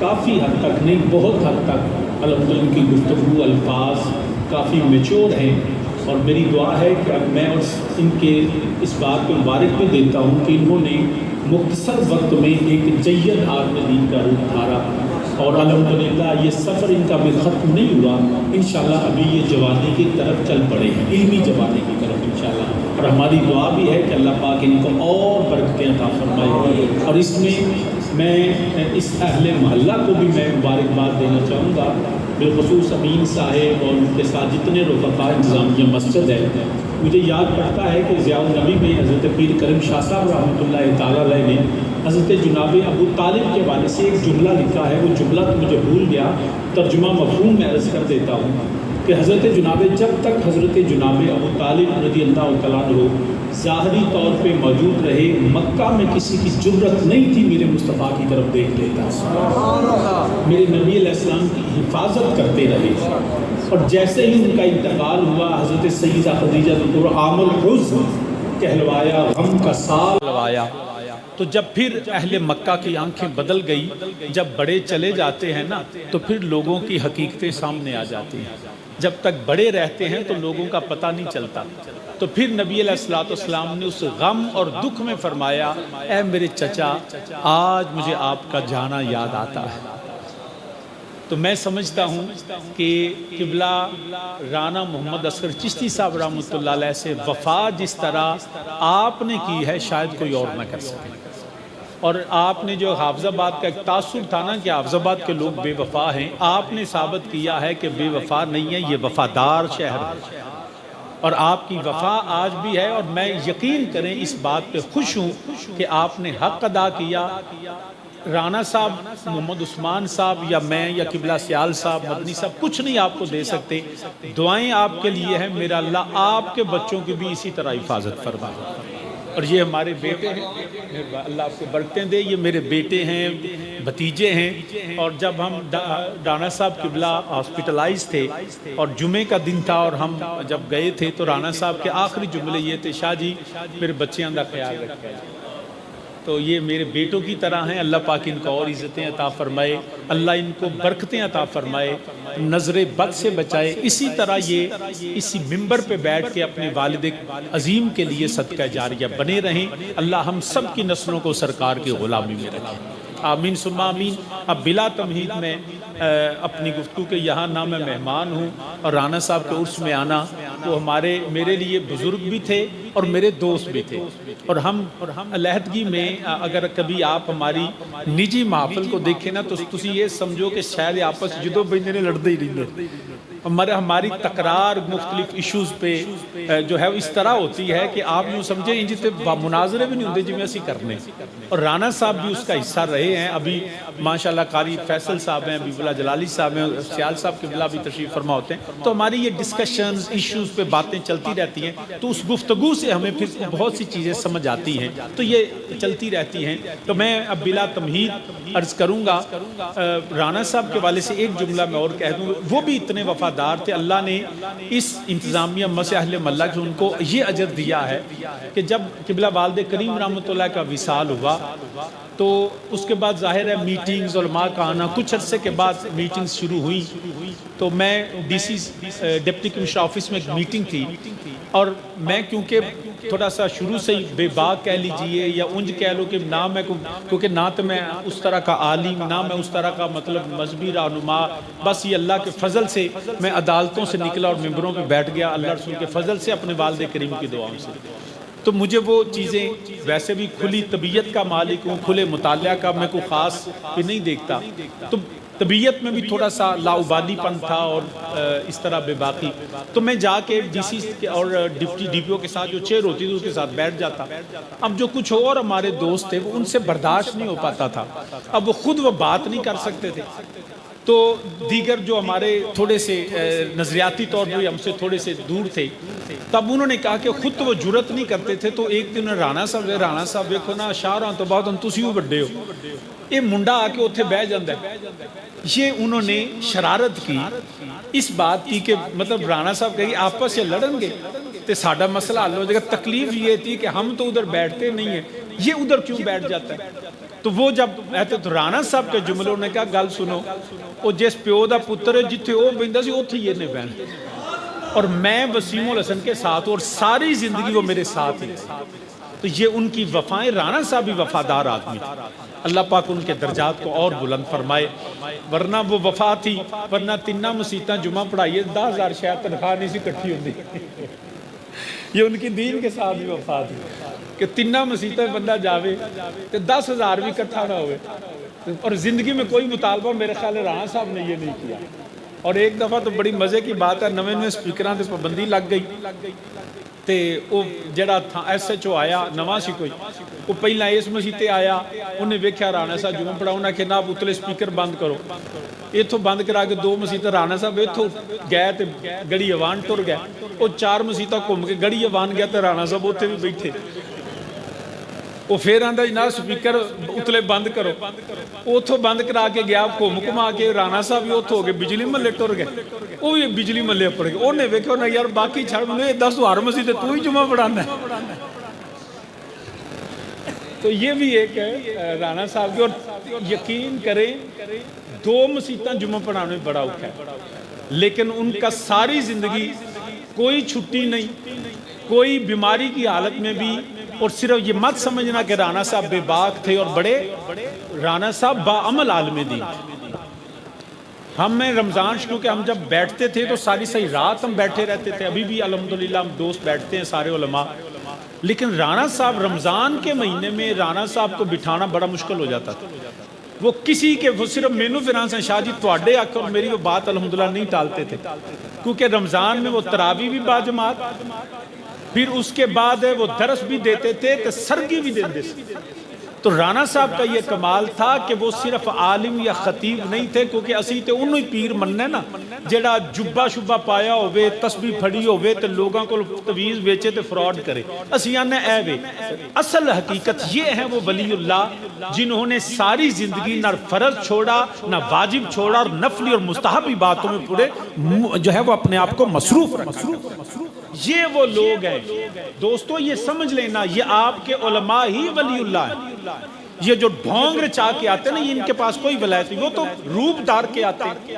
کافی حد تک نہیں بہت حد تک الحمدللہ ان کی گفتگو الفاظ کافی میچور ہیں، اور میری دعا ہے کہ اب میں ان کے اس بات کو مبارک بھی دیتا ہوں کہ انہوں نے مختصر وقت میں ایک جید عالم دین کا روپ دھارا، اور الحمدللہ یہ سفر ان کا بھی ختم نہیں ہوا، انشاءاللہ ابھی یہ جوانی کی طرف چل پڑے ہیں، علمی جوانی کی طرف انشاءاللہ، اور ہماری دعا بھی ہے کہ اللہ پاک ان کو اور برکتیں عطا فرمائے، اور اس میں اس اہل محلہ کو بھی میں مبارکباد دینا چاہوں گا، بالخصوص امین صاحب اور ان کے ساتھ جتنے رفقاء انتظامیہ مسجد ہے۔ مجھے یاد پڑتا ہے کہ ضیاء النبی میں حضرت پیر کرم شاہ صاحب رحمۃ اللہ تعالیٰ علیہ نے حضرت جناب ابو طالب کے حوالے سے ایک جملہ لکھا ہے، وہ جملہ تو مجھے بھول گیا، ترجمہ مفہوم میں عرض کر دیتا ہوں کہ حضرت جناب جب تک حضرت جناب ابو طالب رضی اللہ تعالیٰ عنہ ظاہری طور پہ موجود رہے، مکہ میں کسی کی جرت نہیں تھی میرے مصطفیٰ کی طرف دیکھ لیتا، میرے نبی علیہ السلام کی حفاظت کرتے رہے، اور جیسے ہی ان کا انتقال ہوا حضرت سیدہ خدیجہ بنت عام الحزن کہلوایا، غم کا سال کہلوایا، تو جب پھر اہل مکہ کی آنکھیں بدل گئی، جب بڑے چلے جاتے ہیں نا تو پھر لوگوں کی حقیقتیں سامنے آ جاتی ہیں، جب تک بڑے رہتے ہیں تو لوگوں کا پتہ نہیں چلتا، تو پھر نبی علیہ السلام نے اس غم اور دکھ میں فرمایا، اے میرے چچا آج مجھے آپ کا جانا یاد آتا ہے۔ تو میں سمجھتا ہوں کہ قبلہ رانا محمد اصغر چشتی صاحب رحمۃ اللہ علیہ سے وفا جس طرح آپ نے کی ہے شاید کوئی اور نہ کر سکے، اور آپ نے جو حافظ آباد کا ایک تاثر تھا نا کہ حافظ آباد کے لوگ بے وفا ہیں، آپ نے ثابت کیا ہے کہ بے وفا نہیں ہے، یہ وفادار شہر ہے، اور آپ کی وفا آج بھی ہے، اور میں یقین کریں اس بات پہ خوش ہوں کہ آپ نے حق ادا کیا۔ رانا صاحب، محمد عثمان صاحب یا میں یا قبلہ سیال صاحب، مدنی صاحب کچھ نہیں آپ کو دے سکتے، دعائیں آپ کے لیے ہیں، میرا اللہ آپ کے بچوں کی بھی اسی طرح حفاظت فرمائے، اور یہ ہمارے بیٹے ہیں، اللہ آپ کو برکتیں دے، یہ میرے بیٹے ہیں، بھتیجے ہیں، اور جب ہم رانا صاحب قبلہ ہاسپٹلائز تھے اور جمعے کا دن تھا اور ہم جب گئے تھے تو رانا صاحب کے آخری جملے یہ تھے، شاہ جی میرے بچیاں کا خیال رکھیں، تو یہ میرے بیٹوں کی طرح ہیں، اللہ پاک ان کو اور عزتیں عطا فرمائے، اللہ ان کو برکتیں عطا فرمائے، نظر بد سے بچائے، اسی طرح یہ اسی منبر پہ بیٹھ کے اپنے والد عظیم کے لیے صدقہ جاریہ بنے رہیں، اللہ ہم سب کی نسلوں کو سرکار کی غلامی میں رکھیں، آمین ثم آمین۔ اب بلا تمہید میں اپنی گفتگو کے یہاں نہ میں مہمان ہوں، اور رانا صاحب کے عرس میں آنا وہ میرے لیے بزرگ بھی تھے اور میرے دوست بھی تھے، اور ہم علیحدگی میں اگر کبھی آپ ہماری نجی محفل کو دیکھیں نا تو تسی یہ سمجھو کہ شاید آپس جدو بندے نے لڑتے ہی رہتے، ہماری تکرار مختلف ایشوز پہ جو ہے اس طرح ہوتی ہے کہ آپ یوں سمجھیں ان جتے مناظرے بھی نہیں ہوتے جی میں اسی کرنے، اور رانا صاحب بھی اس کا حصہ رہے ہیں، ابھی ماشاءاللہ قاری فیصل صاحب ہیں، حبیب اللہ جلالی صاحب ہیں، سیال صاحب قبلہ بھی تشریف فرما ہوتے ہیں، تو ہماری یہ ڈسکشنز ایشوز پہ باتیں چلتی رہتی ہیں، تو اس گفتگو سے ہمیں پھر بہت سی چیزیں سمجھ آتی ہیں، تو یہ چلتی رہتی ہیں۔ تو میں اب بلا تمہید عرض کروں گا، رانا صاحب کے والے سے ایک جملہ میں اور کہہ دوں، وہ بھی اتنے وفادار تھے، اللہ نے اس انتظامیہ مسجد اہل محلہ کے ان کو یہ اجر دیا ہے کہ جب قبلہ والد کریم رحمۃ اللہ کا وصال ہوا تو اس کے بعد ظاہر ہے میٹنگز علماء کا آنا، کچھ عرصے کے بعد میٹنگز شروع ہوئی، تو میں D C deputy commissioner office میں ایک میٹنگ تھی، اور میں کیونکہ تھوڑا سا شروع سے ہی بے باک کہہ لیجئے یا انج کہہ لو کہ نہ میں کیونکہ نہ تو میں اس طرح کا عالم، نہ میں اس طرح کا مطلب مذہبی رہنما، بس یہ اللہ کے فضل سے میں عدالتوں سے نکلا اور ممبروں پہ بیٹھ گیا، اللہ رسول کے فضل سے اپنے والد کریم کی دعاؤں سے، تو مجھے وہ چیزیں ویسے بھی کھلی طبیعت کا مالک ہوں، کھلے مطالعہ کا میں کوئی خاص بھی نہیں دیکھتا، تو طبیعت میں بھی تھوڑا سا لاؤبالی پن تھا اور اس طرح بے باقی، تو میں جا کے ڈی سی اور ڈپٹی ڈی پی او کے ساتھ جو چیئر ہوتی تھی اس کے ساتھ بیٹھ جاتا، اب جو کچھ اور ہمارے دوست تھے وہ ان سے برداشت نہیں ہو پاتا تھا، اب وہ خود وہ بات نہیں کر سکتے تھے، تو دیگر جو ہمارے تھوڑے سے نظریاتی طور پر ہم سے تھوڑے سے دور تھے، تب انہوں نے کہا کہ خود تو وہ جرت نہیں کرتے تھے، تو ایک دن رانا صاحب دیکھو نا شاہراں تو بعد ہم تسی بھی بڑے ہو، یہ منڈا آ کے اتنے بہ جاندہ ہے، یہ انہوں نے شرارت کی اس بات کی کہ مطلب رانا صاحب کہے آپس سے لڑن گے تو ساڈا مسئلہ حل ہو جائے گا، تکلیف یہ تھی کہ ہم تو ادھر بیٹھتے نہیں ہیں، یہ ادھر کیوں بیٹھ جاتا ہے، تو وہ جب ایتے تو رانا صاحب کے جملوں نے کہا گل سنو وہ جس پیو دا پتر ہے جتھے وہ بہندا سی اوتھے یہ نہیں بہن اور میں وسیم الحسن کے ساتھ اور ساری زندگی وہ میرے ساتھ ہی تو یہ ان کی وفائیں رانا صاحب بھی وفادار آدمی تھے اللہ پاک ان کے درجات کو اور بلند فرمائے ورنہ وہ وفا تھی ورنہ تینہ مسیتاں جمعہ پڑھائیے 10,000 شاید تنخواہ نہیں سی کٹھی ہوندی یہ ان کی دین کے ساتھ بھی وفا تھی کہ تینہ مسیتاں بندہ جاوے تو 10,000 بھی کٹھا نہ ہوئے اور زندگی میں کوئی مطالبہ میرے خیال ہے رانا صاحب نے یہ نہیں کیا اور ایک دفعہ تو بڑی مزے کی بات ہے نویں سپیکراں تے پابندی لگ گئی تے وہ جڑا تھا ایس ایچ او آیا نواں سی کوئی وہ پہلا اس مسجد تے آیا انہیں ویکھیا رانا صاحب جمعہ پڑھا انہاں کہ جناب اتلے سپیکر بند کرو ایتھوں بند کرا کے 2 مسجد رانا صاحب ایتھوں گئے تے گڑی اوان ٹر گئے وہ 4 مسجد گھوم کے گڑی اوان گیا تے رانا صاحب اوتھے بھی بیٹھے وہ پھر آندا جناب سپیکر اتلے بند کرو اوتھوں بند کرا کے گیا گھما کے رانا صاحب بھی اوتھوں ہو گئے بجلی محلے ٹر گئے وہ بھی بجلی محلے پڑ گئے انہیں ویکھو نا یار باقی چھڑ میں 10 ہر مسجد تو ہی جمعہ پڑھانا ہے تو یہ بھی ایک ہے رانا صاحب کی اور یقین کریں 2 مسجداں جمعہ پڑھانے میں بڑا اوکھا ہے لیکن ان کا ساری زندگی کوئی چھٹی نہیں کوئی بیماری کی حالت میں بھی اور صرف یہ مت سمجھنا کہ رانا صاحب بے باک تھے اور بڑے رانا صاحب باعمل عالم دین ہمیں رمضان شروع کے ہم جب بیٹھتے تھے تو ساری رات ہم بیٹھے رہتے تھے ابھی بھی الحمدللہ ہم دوست بیٹھتے ہیں سارے علماء لیکن رانا صاحب رمضان کے مہینے میں رانا صاحب کو بٹھانا بڑا مشکل ہو جاتا تھا وہ کسی کے وہ صرف مینو فرانس ہیں شاہ جی تواڈے آکھ اور میری وہ بات الحمدللہ نہیں ٹالتے تھے کیونکہ رمضان میں وہ تراویح بھی باجماعت پھر اس کے بعد وہ درس بھی دیتے تھے تو سرگی بھی دیتے تھے تو رانا صاحب کا یہ کمال تھا کہ وہ صرف عالم یا خطیب نہیں تھے کیونکہ اسی تے انہوں ہی پیر مننے نا جڑا جبہ شبہ پایا ہوئے تسبیح پھڑی ہوئے تو لوگاں کو تویز بیچے تو فراڈ کرے اسی آنے اے وے اصل حقیقت یہ ہے وہ ولی اللہ جنہوں نے ساری زندگی نہ فرض چھوڑا نہ واجب چھوڑا اور نفلی اور مستحبی باتوں میں پورے جو ہے وہ اپنے آپ کو مصروف رکھا یہ وہ لوگ ہیں دوستو یہ سمجھ لینا یہ آپ کے علماء ہی ولی اللہ ہیں یہ جو ڈھونگ رچا کے آتے ہیں نا ان کے پاس کوئی ولایت نہیں وہ تو روپ دھار کے آتے ہیں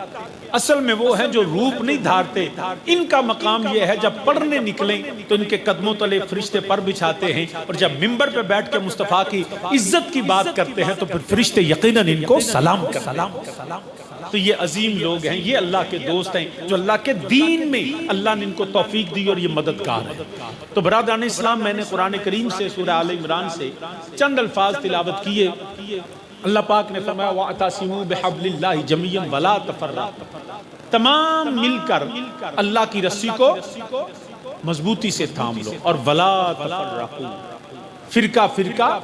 اصل میں وہ ہیں جو روپ نہیں دھارتے ان کا مقام یہ ہے جب پڑھنے نکلیں تو ان کے قدموں تلے فرشتے پر بچھاتے ہیں اور جب منبر پہ بیٹھ کے مصطفیٰ کی عزت کی بات کرتے ہیں تو پھر فرشتے یقیناً ان کو سلام کرتے ہیں تو یہ عظیم لوگ ہیں یہ اللہ کے دوست ہیں جو اللہ کے دین میں اللہ نے ان کو توفیق دی اور یہ مددگار ہے تو برادران اسلام میں نے قرآن کریم سے سورہ آل عمران سے چند الفاظ تلاوت کیے اللہ پاک نے فرمایا وَاعْتَصِمُوا بِحَبْلِ اللَّهِ جَمِيعًا وَلَا تَفَرَّقُوا تمام مل کر اللہ کی رسی کو مضبوطی سے تھام لو اور وَلَا تَفَرَّقُوا فرقہ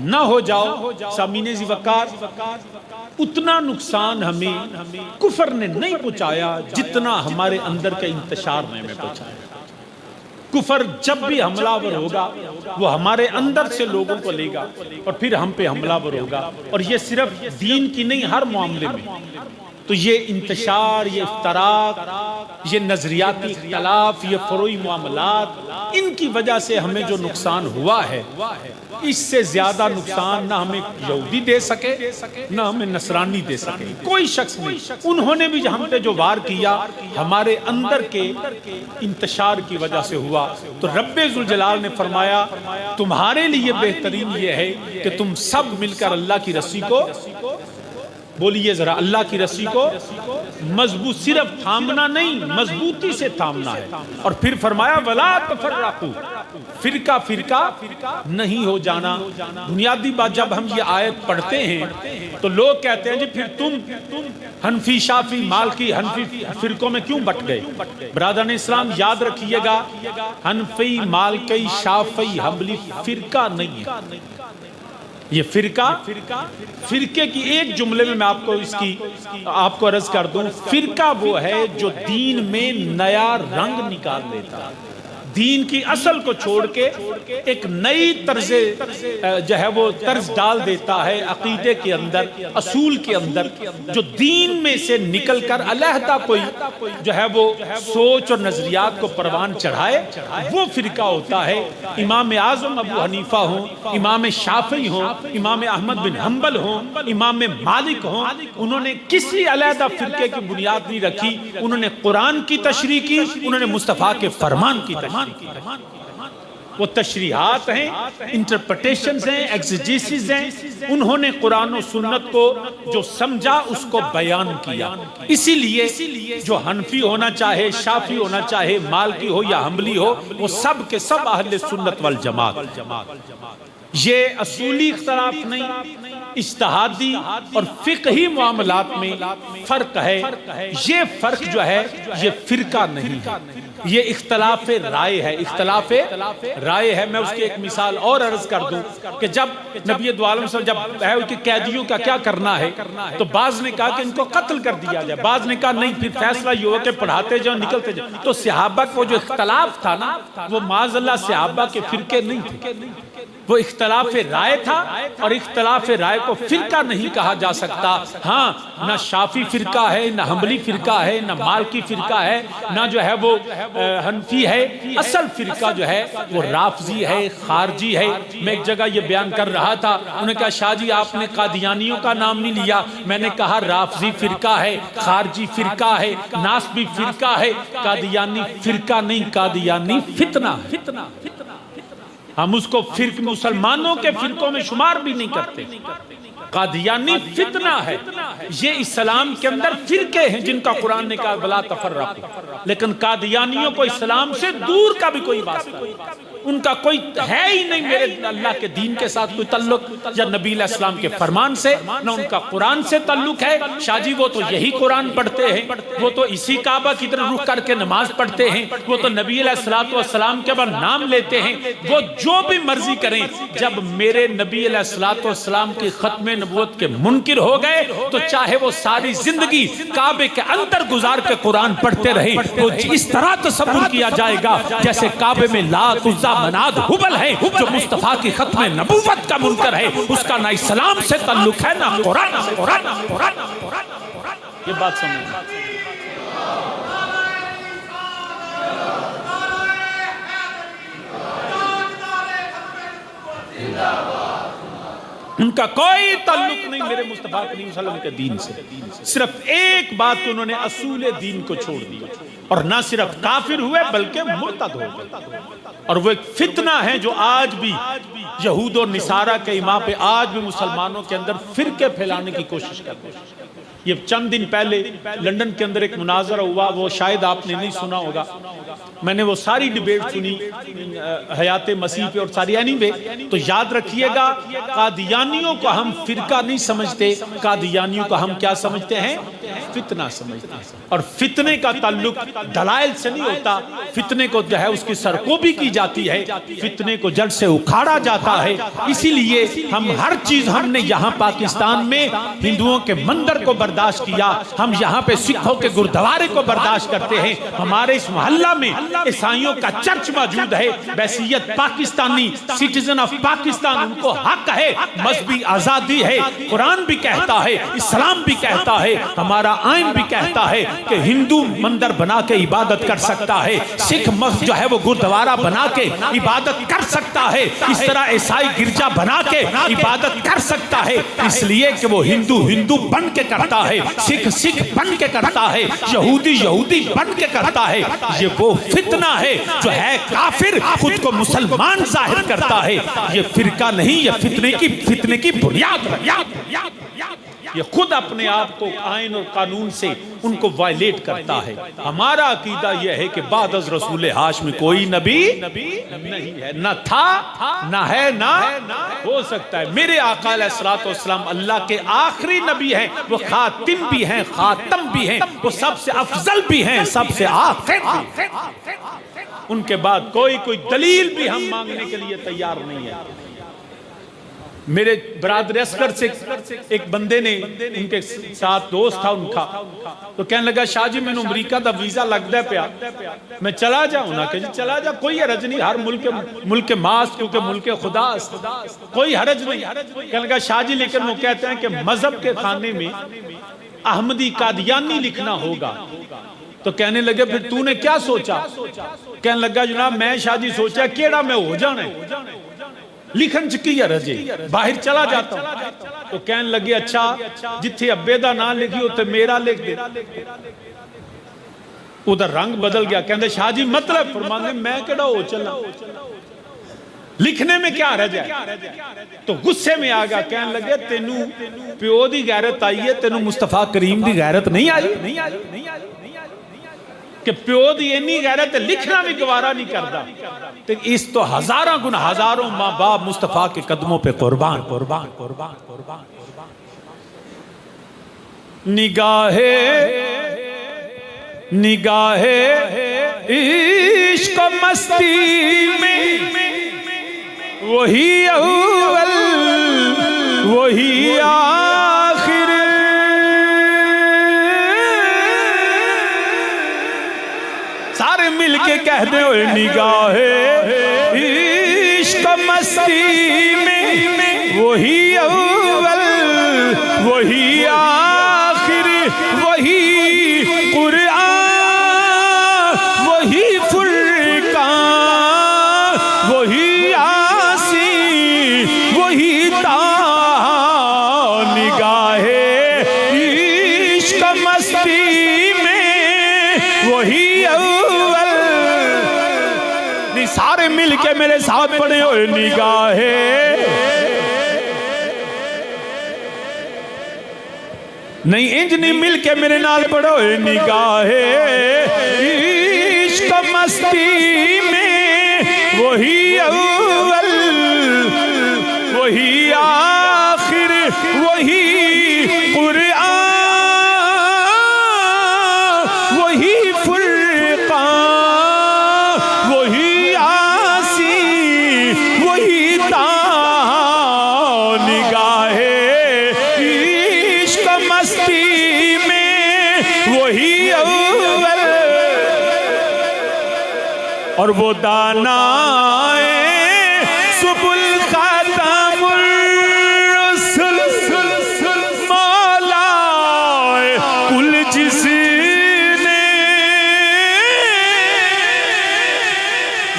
نہ ہو جاؤ سامعین ذی وقار اتنا نقصان ہمیں کفر نے نہیں پہنچایا جتنا ہمارے اندر کا انتشار نے ہمیں پہنچایا کفر جب بھی حملہ ور ہوگا وہ ہمارے اندر سے لوگوں کو لے گا اور پھر ہم پہ حملہ ور ہوگا اور یہ صرف دین کی نہیں ہر معاملے میں تو یہ انتشار یہ افتراق یہ نظریاتی اختلاف یہ فروعی معاملات ان کی وجہ سے ہمیں جو نقصان ہوا ہے اس سے زیادہ نقصان نہ ہمیں یہودی دے سکے نہ ہمیں نصرانی دے سکے کوئی شخص نہیں انہوں نے بھی ہم پہ جو وار کیا ہمارے اندر کے انتشار کی وجہ سے ہوا تو رب ذوالجلال نے فرمایا تمہارے لیے بہترین یہ ہے کہ تم سب مل کر اللہ کی رسی کو بولیے ذرا اللہ کی رسی کو مضبوط صرف تھامنا نہیں مضبوطی سے تھامنا ہے اور پھر فرمایا وَلَا تَفَرَّقُوا فرقہ نہیں ہو جانا بنیادی بات جب ہم یہ آیت پڑھتے ہیں تو لوگ کہتے ہیں جی پھر تم حنفی شافی مالکی حنفی فرقوں میں کیوں بٹ گئے برادران اسلام یاد رکھیے گا حنفی مالکی شافی حنبلی فرقہ نہیں ہے یہ فرقے کی ایک جملے میں آپ کو اس کی آپ کو عرض کر دوں فرقہ وہ ہے جو دین میں نیا رنگ نکال لیتا دین کی اصل کو چھوڑ کے ایک نئی طرز جو ہے وہ طرز ڈال دیتا ہے عقیدے کے اندر، اصول کے اندر، جو دین میں سے نکل کر علیحدہ کوئی جو ہے وہ سوچ اور نظریات کو پروان چڑھائے، وہ فرقہ ہوتا ہے۔ امام اعظم ابو حنیفہ ہوں، امام شافعی ہوں، امام احمد بن حنبل ہوں، امام مالک ہوں، انہوں نے کسی علیحدہ فرقے کی بنیاد نہیں رکھی، انہوں نے قرآن کی تشریح کی، انہوں نے مصطفیٰ کے فرمان کی تشریح کی۔ وہ تشریحات ہیں، انٹرپریٹیشنز ہیں، ایگزیجیسز ہیں، انہوں نے قرآن و سنت کو جو سمجھا اس کو بیان کیا۔ اسی لیے جو حنفی ہونا چاہے، شافعی ہونا چاہے، مالکی ہو یا حنبلی ہو، وہ سب کے سب اہل سنت والجماعت۔ یہ اصولی اختلاف نہیں، اجتہادی اور فقہی معاملات میں فرق ہے۔ یہ فرق جو ہے یہ فرقہ نہیں ہے، یہ اختلاف رائے ہے، اختلاف رائے ہے۔ میں اس کی ایک مثال اور عرض کر دوں کہ جب نبی دو عالم صلی اللہ علیہ وسلم جب ہے کہ قیدیوں کا کیا کرنا ہے، تو بعض نے کہا کہ ان کو قتل کر دیا جائے، بعض نے کہا نہیں، پھر فیصلہ یہ ہوا کہ پڑھاتے جاؤ، نکلتے جاؤ۔ تو صحابہ کو جو اختلاف تھا نا، وہ معاذ اللہ صحابہ کے فرقے نہیں تھے، وہ اختلاف رائے تھا، اور اختلاف رائے کو فرقہ نہیں کہا جا سکتا۔ ہاں، نہ شافعی فرقہ ہے، نہ حنبلی فرقہ ہے، نہ مالکی فرقہ ہے، نہ جو ہے وہ حنفی ہے۔ اصل فرقہ جو ہے وہ رافضی ہے، خارجی ہے۔ میں ایک جگہ یہ بیان کر رہا تھا، انہوں نے کہا شاہ جی آپ نے قادیانیوں کا نام نہیں لیا۔ میں نے کہا رافضی فرقہ ہے، خارجی فرقہ ہے، ناسبی فرقہ ہے، قادیانی فرقہ نہیں، قادیانی فتنہ ہے۔ ہم اس کو مسلمانوں کے فرقوں میں شمار بھی نہیں کرتے۔ قادیانی فتنہ ہے۔ یہ اسلام کے اندر فرقے ہیں جن کا قرآن نے کہا وَلَا تَفَرَّقُوا، لیکن قادیانیوں کو اسلام سے دور کا بھی کوئی واسطہ نہیں، ان کا کوئی ہے ہی نہیں میرے اللہ کے دین کے ساتھ کوئی تعلق، یا نبی علیہ السلام کے فرمان سے، نہ ان کا قرآن سے تعلق ہے۔ شاہ جی وہ تو یہی قرآن پڑھتے ہیں، وہ تو اسی کعبہ کی طرف رخ کر کے نماز پڑھتے ہیں، وہ تو نبی علیہ السلام کے بعد نام لیتے ہیں، وہ جو بھی مرضی کریں۔ جب میرے نبی علیہ السلام کی ختم نبوت کے منکر ہو گئے تو چاہے وہ ساری زندگی کعبے کے اندر گزار کے قرآن پڑھتے رہے، تو اس طرح تصور کیا جائے گا جیسے کعبے میں لات، عزا، منات، حبل ہے، جو مصطفیٰ کی ختم نبوت کا منکر ہے، اس کا نہ اسلام سے تعلق ہے، نہ قرآن سے۔ یہ بات سمجھیں۔ ان کا کوئی تعلق نہیں میرے مصطفیٰ کریم صلی اللہ علیہ وسلم کے دین سے۔ صرف ایک بات کہ انہوں نے اصول دین کو چھوڑ دیا، اور نہ صرف کافر ہوئے بلکہ مرتد ہو گئے۔ اور وہ ایک فتنہ ہے جو آج بھی یہود اور نصارہ کے امام پہ آج بھی مسلمانوں کے اندر فرقے پھیلانے کی کوشش کرتے ہیں۔ یہ چند دن پہلے لندن کے اندر ایک مناظرہ ہوا، وہ شاید آپ نے نہیں سنا ہوگا، میں نے وہ ساری ڈیبیٹ سنی حیات مسیح پہ اور ساری اینی تو یاد رکھیے گا قادیانیوں کو ہم فرقہ نہیں سمجھتے، قادیانیوں کو ہم کیا سمجھتے ہیں؟ فتنہ سمجھتے ہیں۔ اور فتنے کا تعلق دلائل سے نہیں ہوتا، فتنے کو جو ہے اس کی سرکوبی کی جاتی ہے، فتنے کو جڑ سے اکھاڑا جاتا ہے۔ اسی لیے ہم ہر چیز ہم نے یہاں پاکستان میں ہندوؤں کے مندر کو برداشت کیا، ہم یہاں پہ سکھوں کے گردوارے کو برداشت کرتے ہیں، ہمارے اس محلہ میں عیسائیوں کا چرچ موجود ہے، بحیثیت پاکستانی سٹیزن آف پاکستان ان کو حق ہے، مذہبی آزادی ہے، قرآن بھی کہتا ہے، اسلام بھی کہتا ہے، ہمارا آئین بھی کہتا ہے کہ ہندو مندر بنا کے عبادت کر سکتا ہے، سکھ مسجد جو ہے وہ گردوارہ بنا کے عبادت کر سکتا ہے، اس طرح عیسائی گرجا بنا کے عبادت کر سکتا ہے، اس لیے کہ وہ ہندو بن کے کرتا ہے، سکھ بن کے کرتا ہے، یہودی بن کے کرتا ہے۔ یہ وہ فتنہ ہے جو ہے کافر خود کو مسلمان ظاہر کرتا ہے، یہ فرقہ نہیں، یہ فتنے کی بنیاد ہے۔ یہ خود اپنے آپ کو آئین اور قانون سے ان کو وائلیٹ کرتا ہے۔ ہمارا عقیدہ یہ ہے کہ بعد از رسول ہاشمی کوئی نبی نہیں ہے، نہ تھا، نہ ہے، نہ ہو سکتا ہے۔ میرے آقا علیہ الصلوۃ والسلام اللہ کے آخری نبی ہیں، وہ خاتم بھی ہیں، خاتم بھی ہیں، وہ سب سے افضل بھی ہیں، سب سے آخر بھی۔ ان کے بعد کوئی دلیل بھی ہم مانگنے کے لیے تیار نہیں ہے۔ میرے برادر اسکر سے ایک بندے نے ان کے ساتھ دوست تھا ان کا تو کہنے لگا شاہ جی میں نے امریکہ دا ویزا لگ دے پیا میں چلا جاؤں نا کہ جی چلا جا کوئی حرج نہیں ہر ملک ماس کیونکہ ملک خدا کوئی حرج نہیں کہنے لگا شاہ جی لیکن وہ کہتے ہیں کہ مذہب کے خانے میں احمدی قادیانی لکھنا ہوگا تو کہنے لگے پھر تو نے کیا سوچا کہنے لگا جناب میں شاہ جی سوچا کیڑا میں ہو جانا ہے لکھن چکی یا رجے باہر چلا جاتا ہوں تو کہنے لگے اچھا جتھے ابے دا نام لکھی ہوتے میرا لکھ دے ادھر رنگ بدل گیا کہنے شاہ جی مطلب فرمانے میں کیڑا ہو چلا لکھنے میں کیا رہ جائے تو غصے میں آگا کہنے لگے تینوں پیو دی غیرت آئی ہے تینوں مصطفیٰ کریم دی غیرت نہیں آئی کہ پیو دی اینی غیرت لکھنا بھی گوارا نہیں کردا تو اس تو ہزاروں گنا ہزاروں ماں باپ مصطفیٰ کے قدموں پہ قربان نگاہ عشق و مستی میں وہی اول وہی آخر سارے مل کے کہہ دے ہوئے نگاہ عشق و مستی میں وہی اول وہی آخر وہی قرآن وہی فرقان وہی آسی وہی نگاہ عشق و مستی میں وہی اول نہیں سارے مل کے میرے ساتھ پڑھے ہوئے نگاہ نہیں انج نہیں مل کے میرے نال پڑھو نگاہ عشق و مستی میں وہی اول وہی آخر وہی قرآن وہی فرقان وہی آسی وہی نگاہ عشق و مستی میں وہی اول اور وہ دانائے سبل خاتم الرسل مولا کل جس نے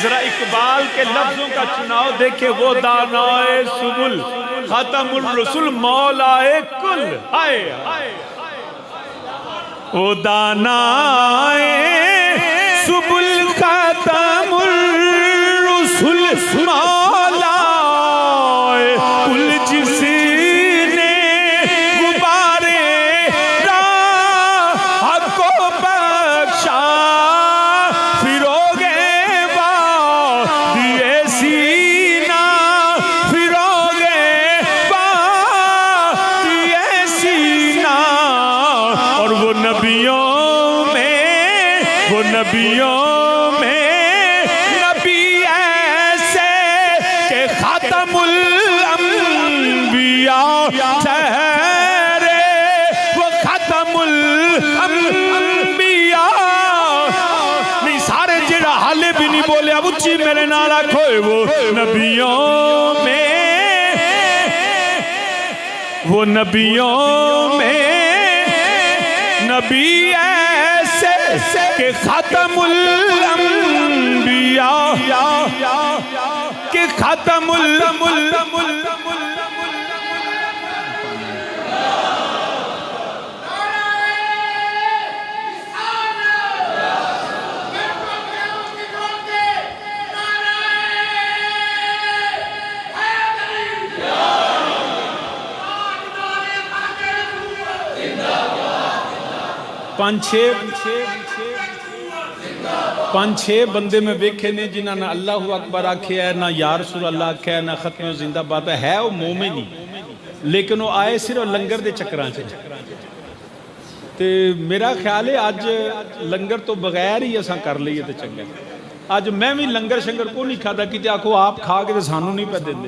ذرا اقبال کے لفظوں کا چناؤ دیکھے وہ دانائے سبل خاتم الرسل مولا کل وہ دانائے سبل خاتم الرسل مولا کل جس نے غبار راہ کو بخشا فروغ وادی سینا فروغ وادی سینا اور وہ نبیوں میں نبی ایسے کہ ختم الانبیاء ٹھہرے وہ ختم الانبیاء نہیں سارے جڑا حالے بھی نہیں بولے اب اچھی میرے نالا کھوئے وہ نبیوں میں نبی ایسے کہ ختم الانبیاء کہ ختم پانچ چھ بندے میں ویکھے نے جنہاں نہ اللہ اکبر آکھے ہے نہ یا رسول اللہ آکھے ہے نہ ختم زندہ بات ہے وہ مومن ہی لیکن وہ آئے صرف لنگر دے چکران سے تے میرا خیال ہے آج لنگر تو بغیر ہی ایسا کر لئیے تے چنگا آج میں بھی لنگر شنگر کو نہیں کھا دا کہ آکھو آپ کھا کے تے سانو نہیں پہ دیں دے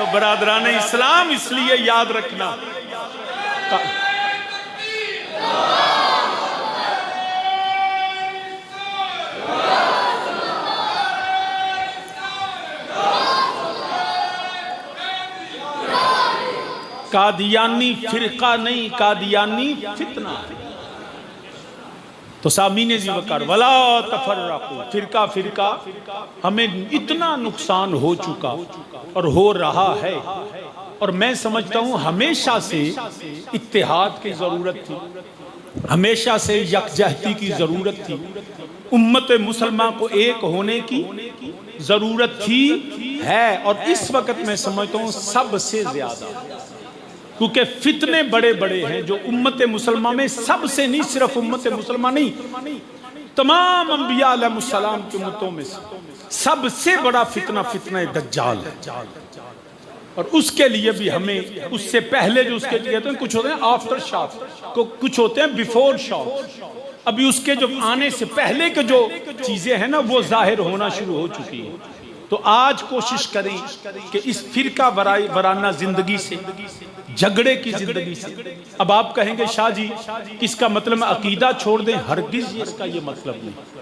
تو برادران اسلام اس لیے یاد رکھنا، قادیانی فرقہ نہیں، قادیانی فتنہ ہے۔ تو سامعین ذی وقار ولا تفرقوا، فرقہ فرقہ ہمیں اتنا نقصان ہو چکا اور ہو رہا ہے، اور میں سمجھتا ہوں ہمیشہ سے اتحاد کی ضرورت تھی، ہمیشہ سے یکجہتی کی ضرورت تھی، امت مسلمہ کو ایک ہونے کی ضرورت تھی ہے، اور اس وقت میں سمجھتا ہوں سب سے زیادہ، کیونکہ فتنے بڑے بڑے ہیں جو امت مسلمہ میں سب سے نہیں، صرف امت مسلمہ نہیں، تمام انبیاء علیہ السلام کے امتوں میں سب سے بڑا فتنہ فتنہ دجال ہے، اور اس کے لیے بھی ہمیں اس سے پہلے جو اس کے کہتے ہیں کچھ ہوتے ہیں آفٹر شاک، کچھ ہوتے ہیں بیفور شاک، ابھی اس کے جو آنے سے پہلے کے جو چیزیں ہیں نا وہ ظاہر ہونا شروع ہو چکی ہیں۔ تو آج کوشش کریں کہ اس فرقہ وارانہ زندگی سے، جھگڑے کی زندگی سے، اب آپ کہیں گے شاہ جی اس کا مطلب عقیدہ چھوڑ دیں، ہرگز اس کا یہ مطلب نہیں،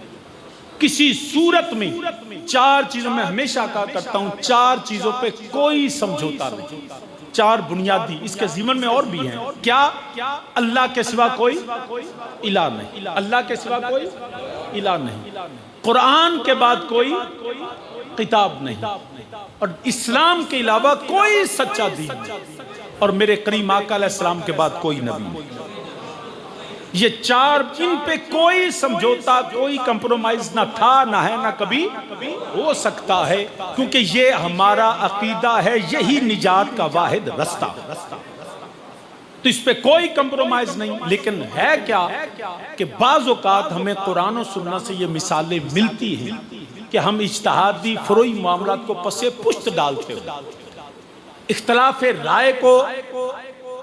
کسی صورت میں چار چیزوں میں ہمیشہ کہا کرتا ہوں، چار چیزوں پہ کوئی سمجھوتا نہیں، چار بنیادی، اس کے ضمن میں اور بھی ہیں، کیا؟ اللہ کے سوا کوئی الہ نہیں، اللہ کے سوا کوئی الہ نہیں، قرآن کے بعد کوئی کتاب نہیں، اور اسلام کے علاوہ کوئی سچا دین نہیں، اور میرے کریم آقا علیہ السلام کے بعد کوئی نبی نہیں۔ یہ چار، ان پہ کوئی سمجھوتا، کوئی کمپرومائز نہ تھا، نہ ہے، نہ کبھی ہو سکتا ہے، کیونکہ یہ ہمارا عقیدہ ہے، یہی نجات کا واحد رستہ، تو اس پہ کوئی کمپرومائز نہیں۔ لیکن ہے کیا کہ بعض اوقات ہمیں قرآن و سنت سے یہ مثالیں ملتی ہیں کہ ہم اجتہادی فروعی معاملات کو پسے پشت ڈالتے ہو، اختلاف رائے کو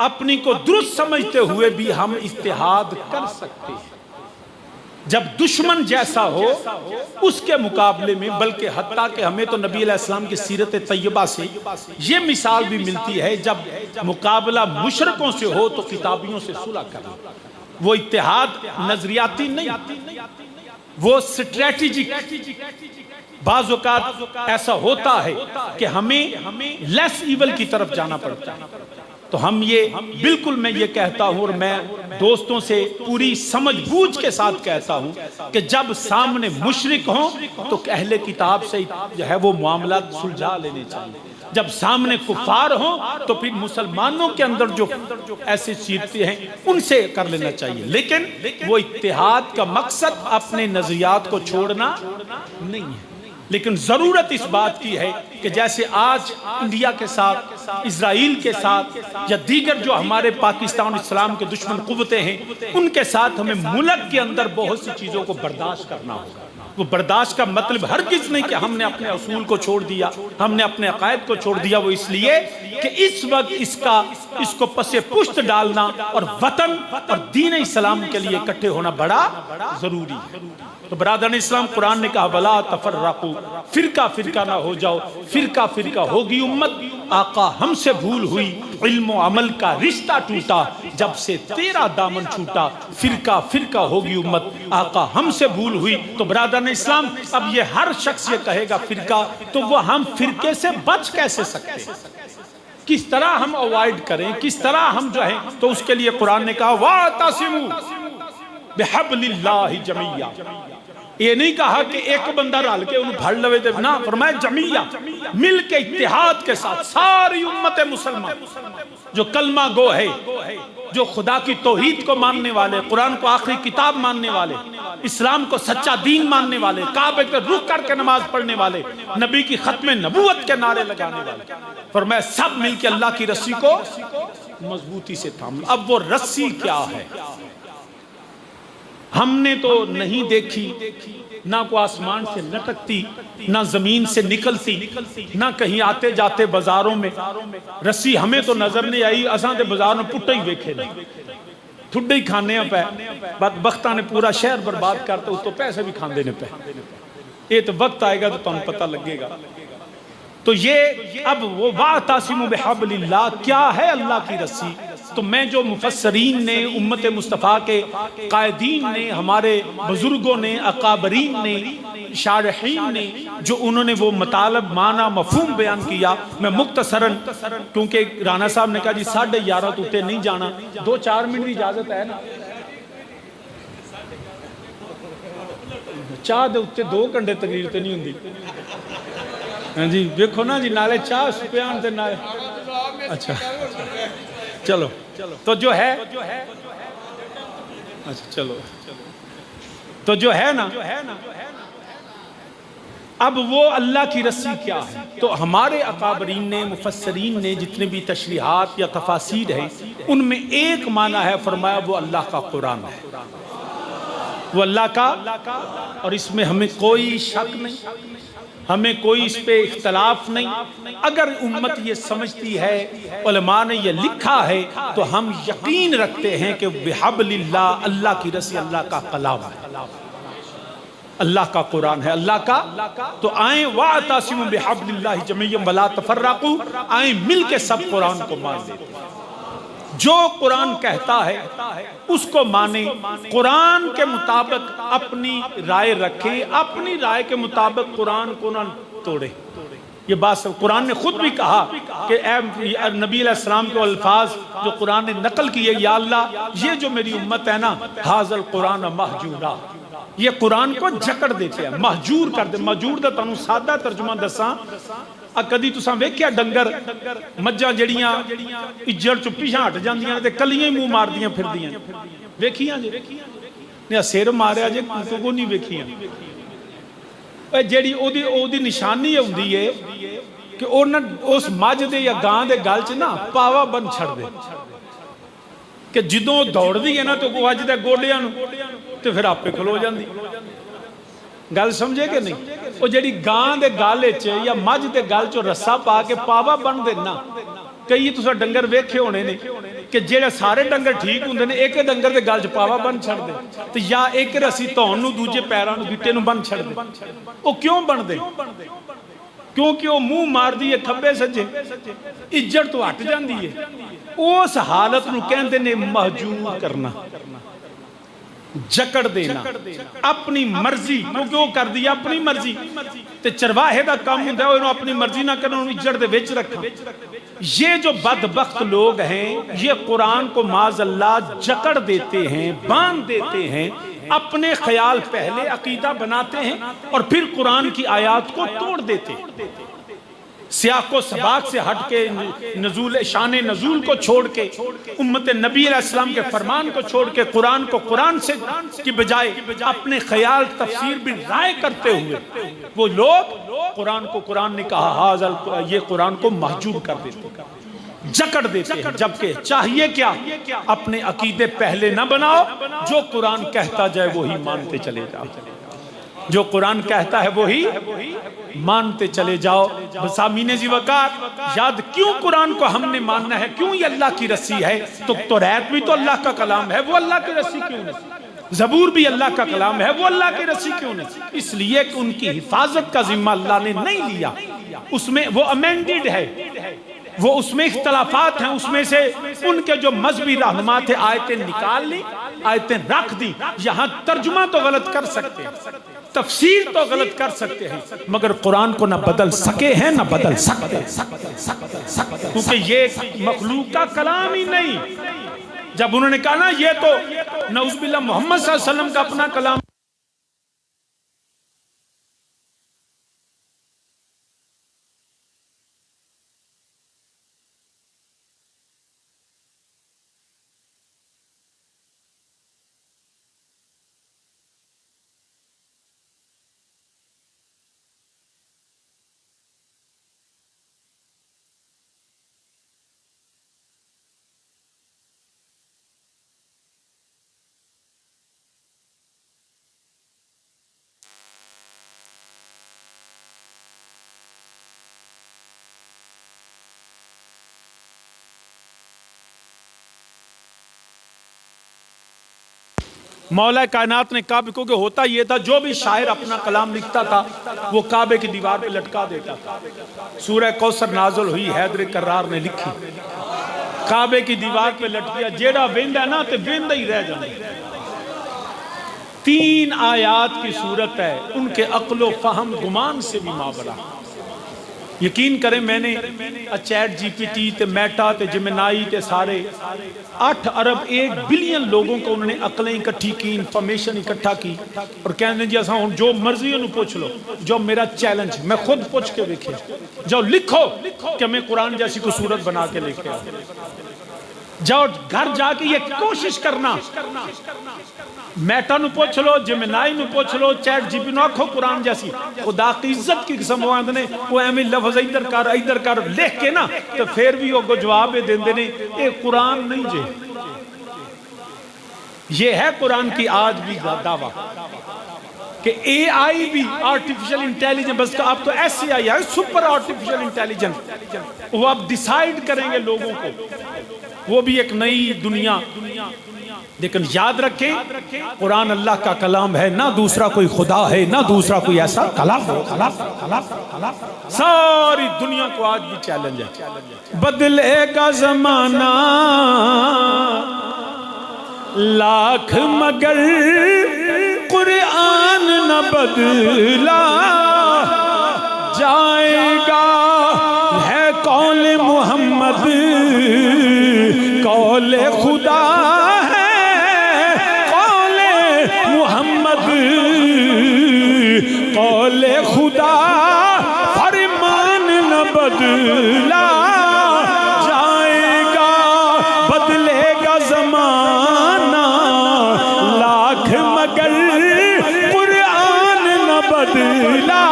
اپنی کو درست سمجھتے ہوئے بھی ہم اجتہاد کر سکتے ہیں، جب دشمن جیسا ہو اس کے مقابلے میں، بلکہ حتیٰ کہ ہمیں تو نبی علیہ السلام کی سیرت طیبہ سے یہ مثال بھی ملتی ہے، جب مقابلہ مشرکوں سے ہو تو کتابیوں سے صلح کرنا، وہ اتحاد نظریاتی نہیں، وہ اسٹریٹجک۔ بعض اوقات ایسا ہوتا ہے کہ ہمیں لیس ایول کی طرف جانا پڑتا ہے، تو ہم یہ بالکل، میں یہ کہتا ہوں اور میں دوستوں سے پوری سمجھ بوجھ کے ساتھ کہتا ہوں کہ جب سامنے مشرک ہوں تو اہل کتاب سے جو ہے وہ معاملات سلجھا لینے چاہیے، جب سامنے کفار ہوں تو پھر مسلمانوں کے اندر جو ایسی چیزیں ہیں ان سے کر لینا چاہیے، لیکن وہ اتحاد کا مقصد اپنے نظریات کو چھوڑنا نہیں ہے۔ لیکن ضرورت اس بات کی ہے کہ جیسے آج انڈیا کے ساتھ، اسرائیل کے ساتھ، یا دیگر جو ہمارے پاکستان اور اسلام کے دشمن قوتیں ہیں، ان کے ساتھ ہمیں ملک کے اندر بہت سی چیزوں کو برداشت کرنا ہوگا۔ وہ برداشت کا مطلب ہرگز نہیں کہ ہم نے اپنے اصول کو چھوڑ دیا، ہم نے اپنے عقائد کو چھوڑ دیا، وہ اس لیے کہ اس وقت اس کو پسے پشت ڈالنا اور وطن اور دین اسلام کے لیے اکٹھے ہونا بڑا ضروری ہے۔ تو برادران اسلام، قرآن نے کہا وَلَا تَفَرَّقُوا، فرقہ فرقہ نہ ہو جاؤ، فرقہ فرقہ ہوگی امت، آقا ہم سے بھول ہوئی، علم و عمل کا رشتہ ٹوٹا، جب سے تیرا دامن چھوٹا، فرقہ فرقہ ہوگی امت، آقا ہم سے بھول ہوئی۔ تو برادران اسلام، اب یہ ہر شخص یہ کہے گا فرقہ، تو وہ ہم فرقے سے بچ کیسے سکتے ہیں؟ کس طرح ہم اوائڈ کریں، کس طرح ہم جو ہیں؟ تو اس کے لیے قرآن نے کہا وَاعْتَصِمُوا بِحَبْلِ اللَّهِ جَمِيعًا، یہ نہیں کہا کہ ایک بندہ رل کے انہوں بھڑ لوے دے، نہ، فرمایا جمعیہ، مل کے اتحاد کے ساتھ ساری امت مسلمان جو کلمہ گو ہے، جو خدا کی توحید کو ماننے والے، قرآن کو آخری کتاب ماننے والے، اسلام کو سچا دین ماننے والے، کعبے پہ رک کر کے نماز پڑھنے والے، نبی کی ختم نبوت کے نعرے لگانے والے، فرمایا سب مل کے اللہ کی رسی کو مضبوطی سے تھام لو۔ اب وہ رسی کیا ہے؟ ہم نے تو نہیں دیکھی، نہ کو آسمان سے لٹکتی، نہ زمین سے نکلتی، نہ کہیں آتے جاتے بازاروں میں رسی ہمیں تو نظر نہیں آئی، اساں تے بازار میں پٹا ہی ویکھے نہیں، ٹھڈے ہی کھانے پہ، بدبختاں نے پورا شہر برباد کرتے، اس تو پیسے بھی کھاندے نے پہ۔ یہ تو وقت آئے گا تو تمہیں پتہ لگے گا۔ تو یہ اب وہ واعتصموا بحبل اللہ کیا ہے اللہ کی رسی؟ تو میں جو مفسرین نے، امت مصطفیٰ کے قائدین نے، ہمارے بزرگوں نے، اکابرین نے، شارحین نے جو انہوں نے وہ مطالب معنی مفہوم بیان کیا، میں مختصراً، کیونکہ رانا صاحب نے کہا جی 11:30 تو اتے نہیں جانا، 2-4 منٹ کی اجازت ہے نا؟ چاہ دے اتے 2 گھنٹے تقریر تے نہیں ہوندی، ہاں جی دیکھو نا جی، نالے چاہ سپیان تے نالے، اچھا چلو تو جو ہے، اچھا چلو تو جو ہے نا، اب وہ اللہ کی رسی کیا ہے؟ تو ہمارے اکابرین نے، مفسرین نے جتنے بھی تشریحات یا تفاسیر ہیں، ان میں ایک معنی ہے، فرمایا وہ اللہ کا قرآن ہے، وہ اللہ کا، اور اس میں ہمیں کوئی شک نہیں، ہمیں کوئی اس پہ اختلاف نہیں۔ اگر امت یہ سمجھتی ہے، علماء نے یہ لکھا ہے، تو ہم یقین رکھتے ہیں کہ بحبل اللہ، اللہ کی رسی اللہ کا کلام ہے، اللہ کا قرآن ہے، اللہ کا۔ تو آئیں وَاعْتَصِمُوا بِحَبْلِ اللَّهِ جَمِيعًا وَلَا تَفَرَّقُوا، آئیں مل کے سب قرآن کو مان لیتے ہیں، جو قرآن کہتا ہے اس کو مانیں، قرآن کے مطابق اپنی رائے رکھیں، اپنی رائے کے مطابق قرآن کو نہ توڑیں۔ یہ بات قرآن نے خود بھی کہا کہ اے نبی علیہ السلام کے الفاظ جو قرآن نے نقل کیے، یا اللہ یہ جو میری امت ہے نا، ھذا القرآن مہجورا، یہ قرآن کو جکڑ دیتے ہیں، مہجور کر دے۔ مہجور دا تانوں سادہ ترجمہ دساں، کدی تساں ویکھیا ڈنگر مجھاں جڑیاں اجڑ چ پیچھے ہٹ جاندیاں تے کلیاں ہی منہ ماردیاں پھردیاں، ویکھیاں جی؟ نہیں سر ماریا جے کو نہیں ویکھیاں؟ جیڑی او دی نشانی ہوندی ہے کہ اس مجھ دے یا گاں دے گل چ نا پاوا بن چھڑ دے، کہ جدوں دوڑ دی ہے نا تو وہ اج دے گوڈیاں نوں تے پھر آپے کھلو جاندی۔ گل سمجھے کہ نہیں؟ وہ جڑی گاں دے گل وچ یا مجھ دے گل چ رسا پا کے پاوا بن دینا، کئی تساں ڈنگر ویکھے ہونے نے کہ جڑے سارے ڈنگر ٹھیک ہوندے نے، ایک ڈنگر دے گل چ پاوا بن چھڑ دے، تے یا ایک رسی تون نوں دوجے پیراں نوں گٹے نوں بن چھڑ دے۔ او کیوں بن دے؟ کیونکہ وہ منہ مار دی ہے کھبے سجے، اجڑ تو ہٹ جاندی ہے۔ اس حالت نو کہندے نے مہجور کرنا، جکڑ دینا، اپنی مرضی، کیونکہ وہ کر دیا اپنی مرضی، تے چرواہے دا کام ہوندا ہے انہوں اپنی مرضی نہ کرنا، انہوں اجڑ دے وچ رکھا۔ یہ جو بدبخت لوگ ہیں، یہ قرآن کو معاذ اللہ جکڑ دیتے ہیں، باندھ دیتے ہیں، اپنے خیال پہلے عقیدہ بناتے ہیں اور پھر قرآن کی آیات کو توڑ دیتے ہیں، سیاق و سباق سے ہٹ کے، نزول شان نزول کو چھوڑ کے، امت نبی علیہ السلام کے فرمان کو چھوڑ کے، قرآن کو قرآن سے کی بجائے اپنے خیال تفسیر بھی رائے کرتے ہوئے وہ لوگ قرآن کو، قرآن نے کہا یہ قرآن کو مہجور کر دیتے ہیں، جکڑ دیتے ہیں۔ جبکہ چاہیے کیا؟ اپنے عقیدے پہلے نہ بناؤ، جو قرآن کہتا جائے وہی مانتے چلے جاؤ، جو قرآن کہتا ہے وہی مانتے چلے جاؤ۔ سامعین ذی وقار، یاد کیوں قرآن کو ہم نے ماننا ہے؟ کیوں یہ اللہ کی رسی ہے؟ تو توریت بھی تو اللہ کا کلام ہے، وہ اللہ کی رسی کیوں نہیں؟ زبور بھی اللہ کا کلام ہے، وہ اللہ کی رسی کیوں نہیں؟ اس لیے کہ ان کی حفاظت کا ذمہ اللہ نے نہیں لیا، اس میں وہ امینڈڈ ہے، وہ اس میں اختلافات ہیں، اس میں سے ان کے جو مذہبی رہنما تھے آیتیں نکال لی، آیتیں رکھ دی۔ یہاں ترجمہ تو غلط کر سکتے ہیں، تفسیر تو غلط کر سکتے ہیں، مگر قرآن کو نہ بدل سکے ہیں نہ بدل سکتے، کیونکہ یہ مخلوق کا کلام ہی نہیں۔ جب انہوں نے کہا نا یہ تو نعوذ باللہ محمد صلی اللہ علیہ وسلم کا اپنا کلام مولا کائنات نے کعبے کو، کہ ہوتا یہ تھا جو بھی شاعر اپنا کلام لکھتا تھا وہ کعبے کی دیوار پہ لٹکا دیتا تھا. سورہ کوثر نازل ہوئی، حیدر کرار نے لکھی، کعبے کی دیوار پہ لٹکیا، جیڑا ویندا نا تے ویندا ہی رہ جانا. 3 آیات کی صورت ہے، ان کے عقل و فہم گمان سے بھی مابرا. یقین کریں میں نے چیٹ جی پی ٹی تے میٹا تے جمنائی تے سارے 8 ارب 1 بلین لوگوں کو انہوں نے عقلیں اکٹھی کی، انفارمیشن اکٹھا کی، اور کہنے جی اساں جو مرضی انہوں پوچھ لو، جو میرا چیلنج میں خود پوچھ کے دیکھے، جو لکھو کہ میں قرآن جیسی کو صورت بنا کے لے کے آؤں. جاؤ گھر جا کے یہ کوشش کرنا، میٹا نو پوچھ لو، جمنائی نو پوچھ لو، چیٹ جی پی نو آکھو قرآن جیسی. خدا کی عزت کی قسم وہ آندنے وہ ایمی لفظ ادھر کر لکھ کے نا تو پھر بھی وہ جواب دیں دینے اے قرآن نہیں جے. یہ ہے قرآن کی آج بھی دعویٰ کہ اے آئی بھی آرٹیفیشل انٹیلیجنس، بس اب تو ایسی آئی ہے سپر آرٹیفیشل انٹیلیجنس، وہ اب ڈیسائیڈ کریں گے لوگوں کو، وہ بھی ایک نئی دنیا. لیکن یاد رکھیں قرآن اللہ کا کلام ہے، نہ دوسرا کوئی خدا ہے، نہ دوسرا کوئی ایسا کلام ہے. ساری دنیا کو آج بھی چیلنج ہے. بدلے گا زمانہ لاکھ مگر قرآن نہ بدلا جائے گا. ہے قول محمد قول خدا ہے، قول محمد قول خدا، فرمان نہ بدلا جائے گا. بدلے گا زمانہ لاکھ مگر قرآن نہ بدلا.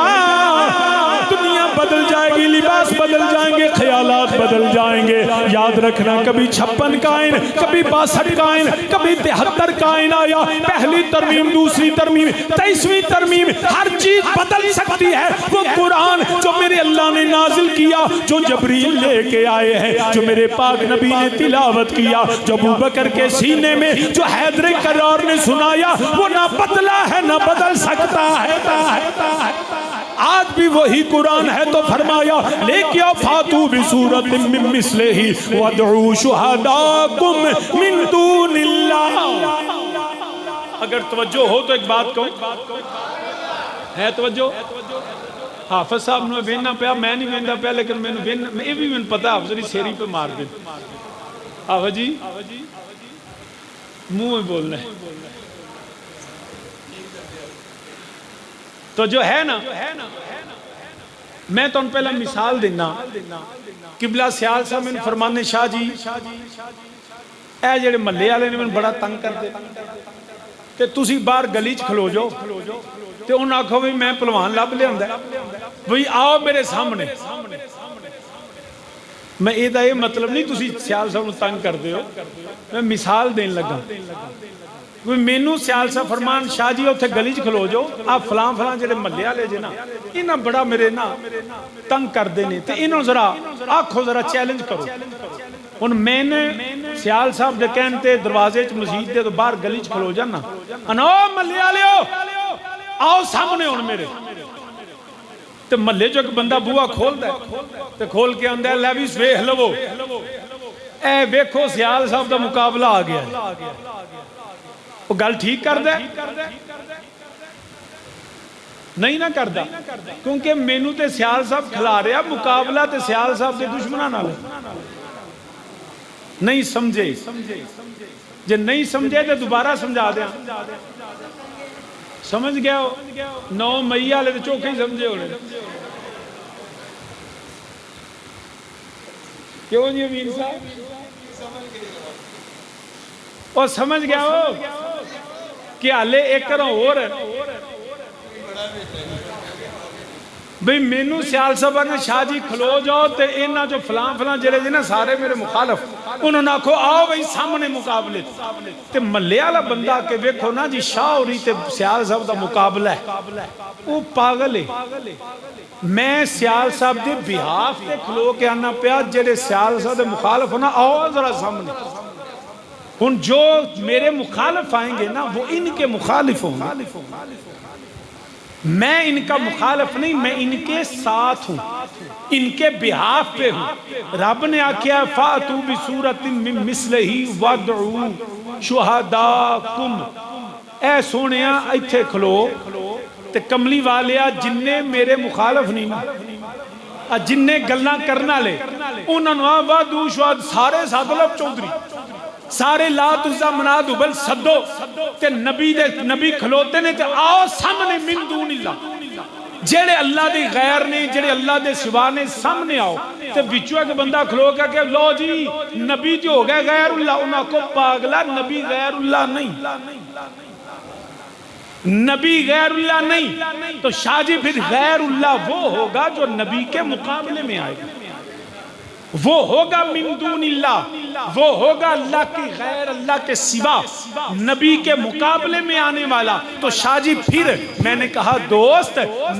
دنیا بدل جائے گی، لباس بدل جائیں گے، خیالات بدل جائیں گے. یاد رکھنا کبھی 56 کائن، کبھی 62 کائن، کبھی 73 کائن آیا. پہلی ترمیم، دوسری ترمیم، 23ویں ترمیم، ہر چیز بدل سکتی ہے. وہ قرآن جو میرے اللہ نے نازل کیا، جو جبریل لے کے آئے ہیں، جو میرے پاک نبی نے تلاوت کیا، جو ابوبکر کے سینے میں جو حیدر کرار نے سنایا، وہ نہ بدلا ہے نہ بدل سکتا ہے. آج بھی وہی قرآن ہے. تو فرمایا لے کیا فاتو بسورت من مثلہ وادعوا شہداکم من دون اللہ. اگر توجہ ہو تو ایک بات کہوں، ہے توجہ؟ حافظ صاحب نے ویننا پیا، میں نہیں ویندا پیا، لیکن میں یہ بھی میں پتا حافظ جی سیری پہ مار دے. حافظ جی منہ میں بولنا ہے تو جو ہے نا، میں تو ان پہلا مثال دینا. قبلہ سیال صاحب میں فرمانے شاہ جی اے جڑے محلے والے نے میں بڑا تنگ کر دے کہ تسی باہر گلی چ کھلو جاؤ تے انہاں آکھو بھی میں پہلوان لب لیاندا بھئی آؤ میرے سامنے. میں یہ مطلب نہیں تسی سیال صاحب تنگ کر دے ہو، میں مثال دین لگا. مینوں سیال صاحب فرمان شاہ جی اتنے گلی چ کھلو جاؤ، آپ فلاں جڑے محلے والے جے نا انہاں بڑا میرے نا تنگ کر دے نے تے انہوں ذرا آکھو، ذرا چیلنج کرو. ہن میں نے سیال صاحب دے کہن تے دروازے چ مسجد دے تو باہر گلی چ کھلو جانا، انو محلے والےو آؤ سامنے ہن میرے. تے محلے جو ایک بندہ بوہا کھولدا ہے تے کھول کے آندا ہے لے بھی ویکھ لو، اے ویکھو سیال صاحب دا مقابلہ آ گیا ہے. وہ گل ٹھیک کر دے نہیں نہ کر دا، کیونکہ مینوں تے سیال صاحب کھلا رہا مقابلہ تے سیال صاحب دے دشمناں نال نہیں سمجھے. جے نہیں سمجھے تے دوبارہ سمجھا دیاں. سمجھ گیا ہو 9 مئی والے تے چوکھے ہی سمجھے ہونے. کیوں جی امین صاحب اور سمجھ گیا ہو کہ حالے ایک کروں اور بھئی مینوں سیال صاحب نے شاہ جی کھلو جاؤ تے انہاں جو فلاں جڑے جی نا سارے میرے مخالف، انہوں نے آکھو آؤ بھئی سامنے مقابلے تے محلے والا بندہ کہ ویکھو نا جی شاہ ہوری تے سیال صاحب دا مقابلہ ہے، وہ پاگل ہے. میں سیال صاحب دے بہاف تے کھلو کے آنا پیا جڑے سیال صاحب دے مخالف ہونا آؤ ذرا سامنے. ان جو میرے مخالف آئیں گے نا وہ ان کے مخالف ہوں گے، میں ان کا مخالف نہیں، میں ان کے ساتھ ہوں، ان کے بہاف پہ ہوں۔ رب نے آکھیا فَأْتُوا بِسُورَةٍ مِّن مِثْلِهِ وَادْعُوا شُهَدَاءَكُمْ، اے سونیا ایتھے کھلو تے کملی والیا جننے میرے مخالف نہیں، جننے گلاں کرنا لے انہاں نوں وَادْعُوا شُهَدَاءَ، سارے ساتھ لو چودھری سارے لات عزا منات ہبل سدو تے نبی کھلوتے نے تے آؤ سامنے من دون اللہ، جڑے اللہ دی غیر نے جڑے اللہ دے سوا نے سامنے آؤ تے وچوں کہ بندہ کھلو گا کہ لو جی نبی جو ہو گئے غیر اللہ، انہاں کو پاگلا نبی غیر اللہ نہیں، نبی غیر اللہ نہیں، تو شاہ جی پھر غیر اللہ وہ ہوگا جو نبی کے مقابلے میں آئے گا، وہ ہوگا من دون اللہ، وہ ہوگا اللہ کی غیر اللہ کے سوا نبی کے مقابلے میں آنے والا۔ تو شاہ جی پھر میں نے کہا دوست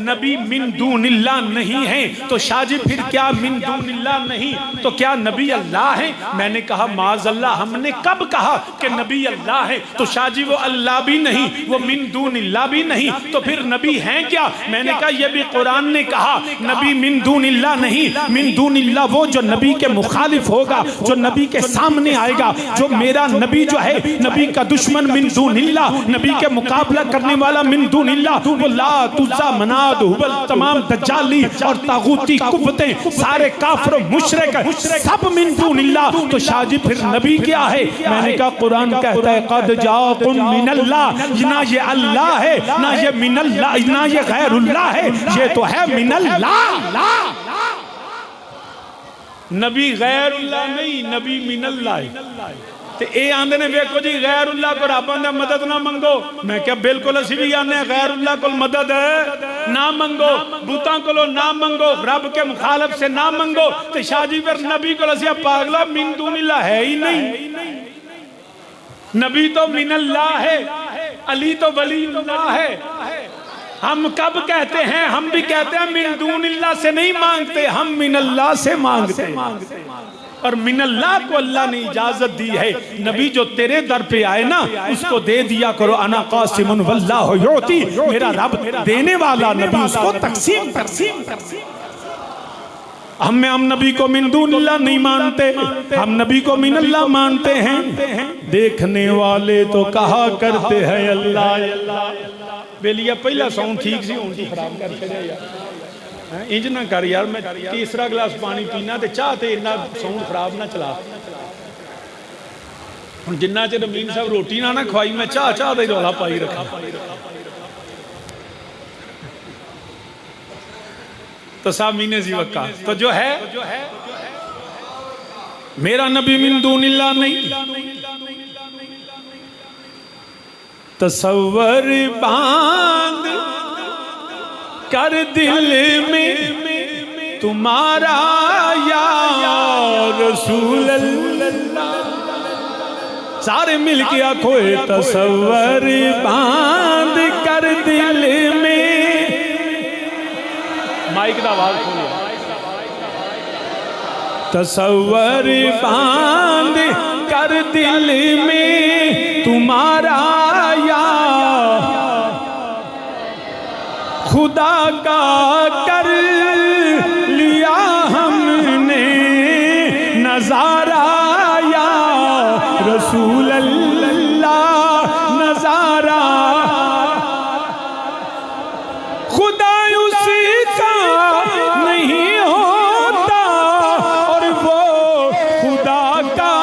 نبی من دون اللہ نہیں ہیں، تو شاہ جی پھر کیا من دون اللہ نہیں تو کیا نبی اللہ ہیں؟ میں نے کہا معاذ اللہ، ہم نے کب کہا کہ نبی اللہ ہے؟ تو شاہ جی وہ اللہ بھی نہیں، وہ من دون اللہ بھی نہیں، تو پھر نبی ہیں کیا؟ میں نے کہا یہ بھی قرآن نے کہا نبی من دون اللہ نہیں، من دون اللہ وہ جو نبی کے مخالف ہوگا، جو نبی کے سامنے آئے گا، جو میرا نبی جو ہے نبی کا دشمن من دون اللہ، نبی کے مقابلہ کرنے والا من دون اللہ، وہ لات عزا منات ہبل تمام دجالی اور طاغوتی قوتیں سارے کافر و مشرک سب من دون اللہ۔ تو شاہ جی پھر نبی کیا ہے؟ میں نے کہا قرآن کہتا ہے قد جاءکم من اللہ، نہ یہ اللہ ہے نہ یہ من اللہ نہ یہ غیر اللہ ہے، یہ تو ہے من اللہ۔ نبی غیر اللہ نہیں، نبی من اللہ ہے۔ تے اے آندے نے ویکھو جی غیر اللہ کو رب آندے مدد نہ منگو، میں کیا بالکل اسی بھی آنے غیر اللہ کو مدد نہ منگو، بوتاں کو نہ منگو، رب کے مخالف سے نہ منگو۔ تے شاہ جی پر نبی کو لسیا پاگلا من دون اللہ ہے ہی نہیں، نبی تو من اللہ ہے، علی تو ولی اللہ ہے۔ ہم کب کہتے ہیں؟ ہم بھی کہتے ہیں من دون اللہ سے نہیں مانگتے، ہم من اللہ سے مانگتے ہیں، اور من اللہ کو اللہ نے اجازت دی ہے نبی جو تیرے در پہ آئے نا اس کو دے دیا کرو، انا قاسم واللہ یعطی، میرا رب دینے والا، نبی اس کو تقسیم ہم نبی کو من دون اللہ نہیں مانتے، ہم نبی کو من اللہ مانتے ہیں۔ دیکھنے والے تو کہا کرتے ہیں اللہ بیلیا پہلا ساؤنڈ ٹھیک سی ہوں خراب کر کے یار انج نہ کر یار، میں تیسرا گلاس پانی پینا تے چاہتے اتنا ساؤنڈ خراب نہ چلا، جنہ چر امین صاحب روٹی نہ کھوائی میں چاہ دے رولا پائی رکھا۔ تو سامعین زی وقع تو جو ہے میرا نبی من دون اللہ نہیں، تصور باندھ کر دل میں تمہارا یا رسول اللہ، سارے مل کے آنکھوں تصور باندھ کر دل میں، مائک دا آواز کھولو، تصور باندھ کر دل میں تمہارا یا خدا کا کر لیا ہم نے نظارہ یا رسول اللہ، نظارہ خدا اسی کا نہیں ہوتا اور وہ خدا کا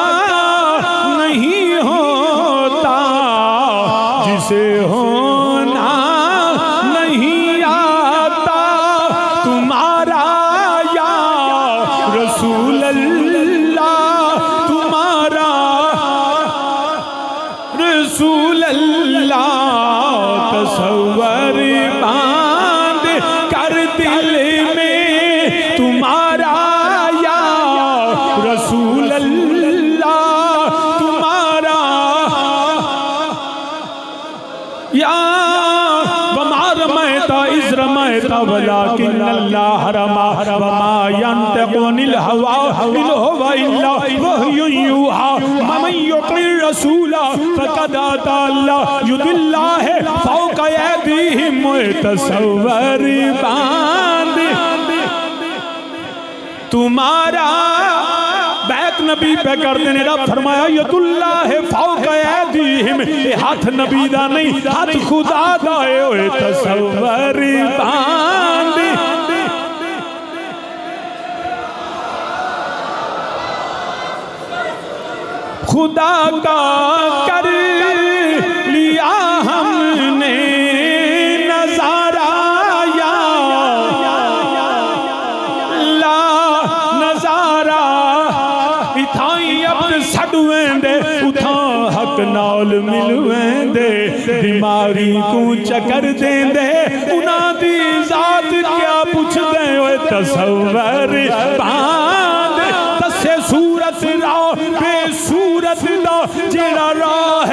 نہیں ہوتا، جسے ہونا نہیں آتا تمہارا یا رسول اللہ، تمہارا رسول اللہ، تصور باندھ کر دل میں تمہارا یا رسول اللہ، تمہارا یا وما رمیت اذ رمیت ولکن اللہ رمی وما ینطق عن الهوى إن هو إلا وحي يوحى ومن يطع الرسول فقد أطاع الله يد الله فوق أيديهم تصور باندھ تمہارا بیعت نبی پہ کر دینے رب فرمایا ید اللہ فوق ایدیہم یہ ہاتھ نبی دا نہیں ہاتھ خدا دائے ہوئے تصور باندھ خدا کا کر لیا ہم نے نظارہ یا اللہ نظارہ اتھائی عبد سڑویں دے اتھا حق نال ملویں دے بیماری کو چکر دیں دے انہاں دی ذات کیا پوچھ دیں ہوئے تصور باندھ تسے صورت راہ بے صورت دا جیڑا راہ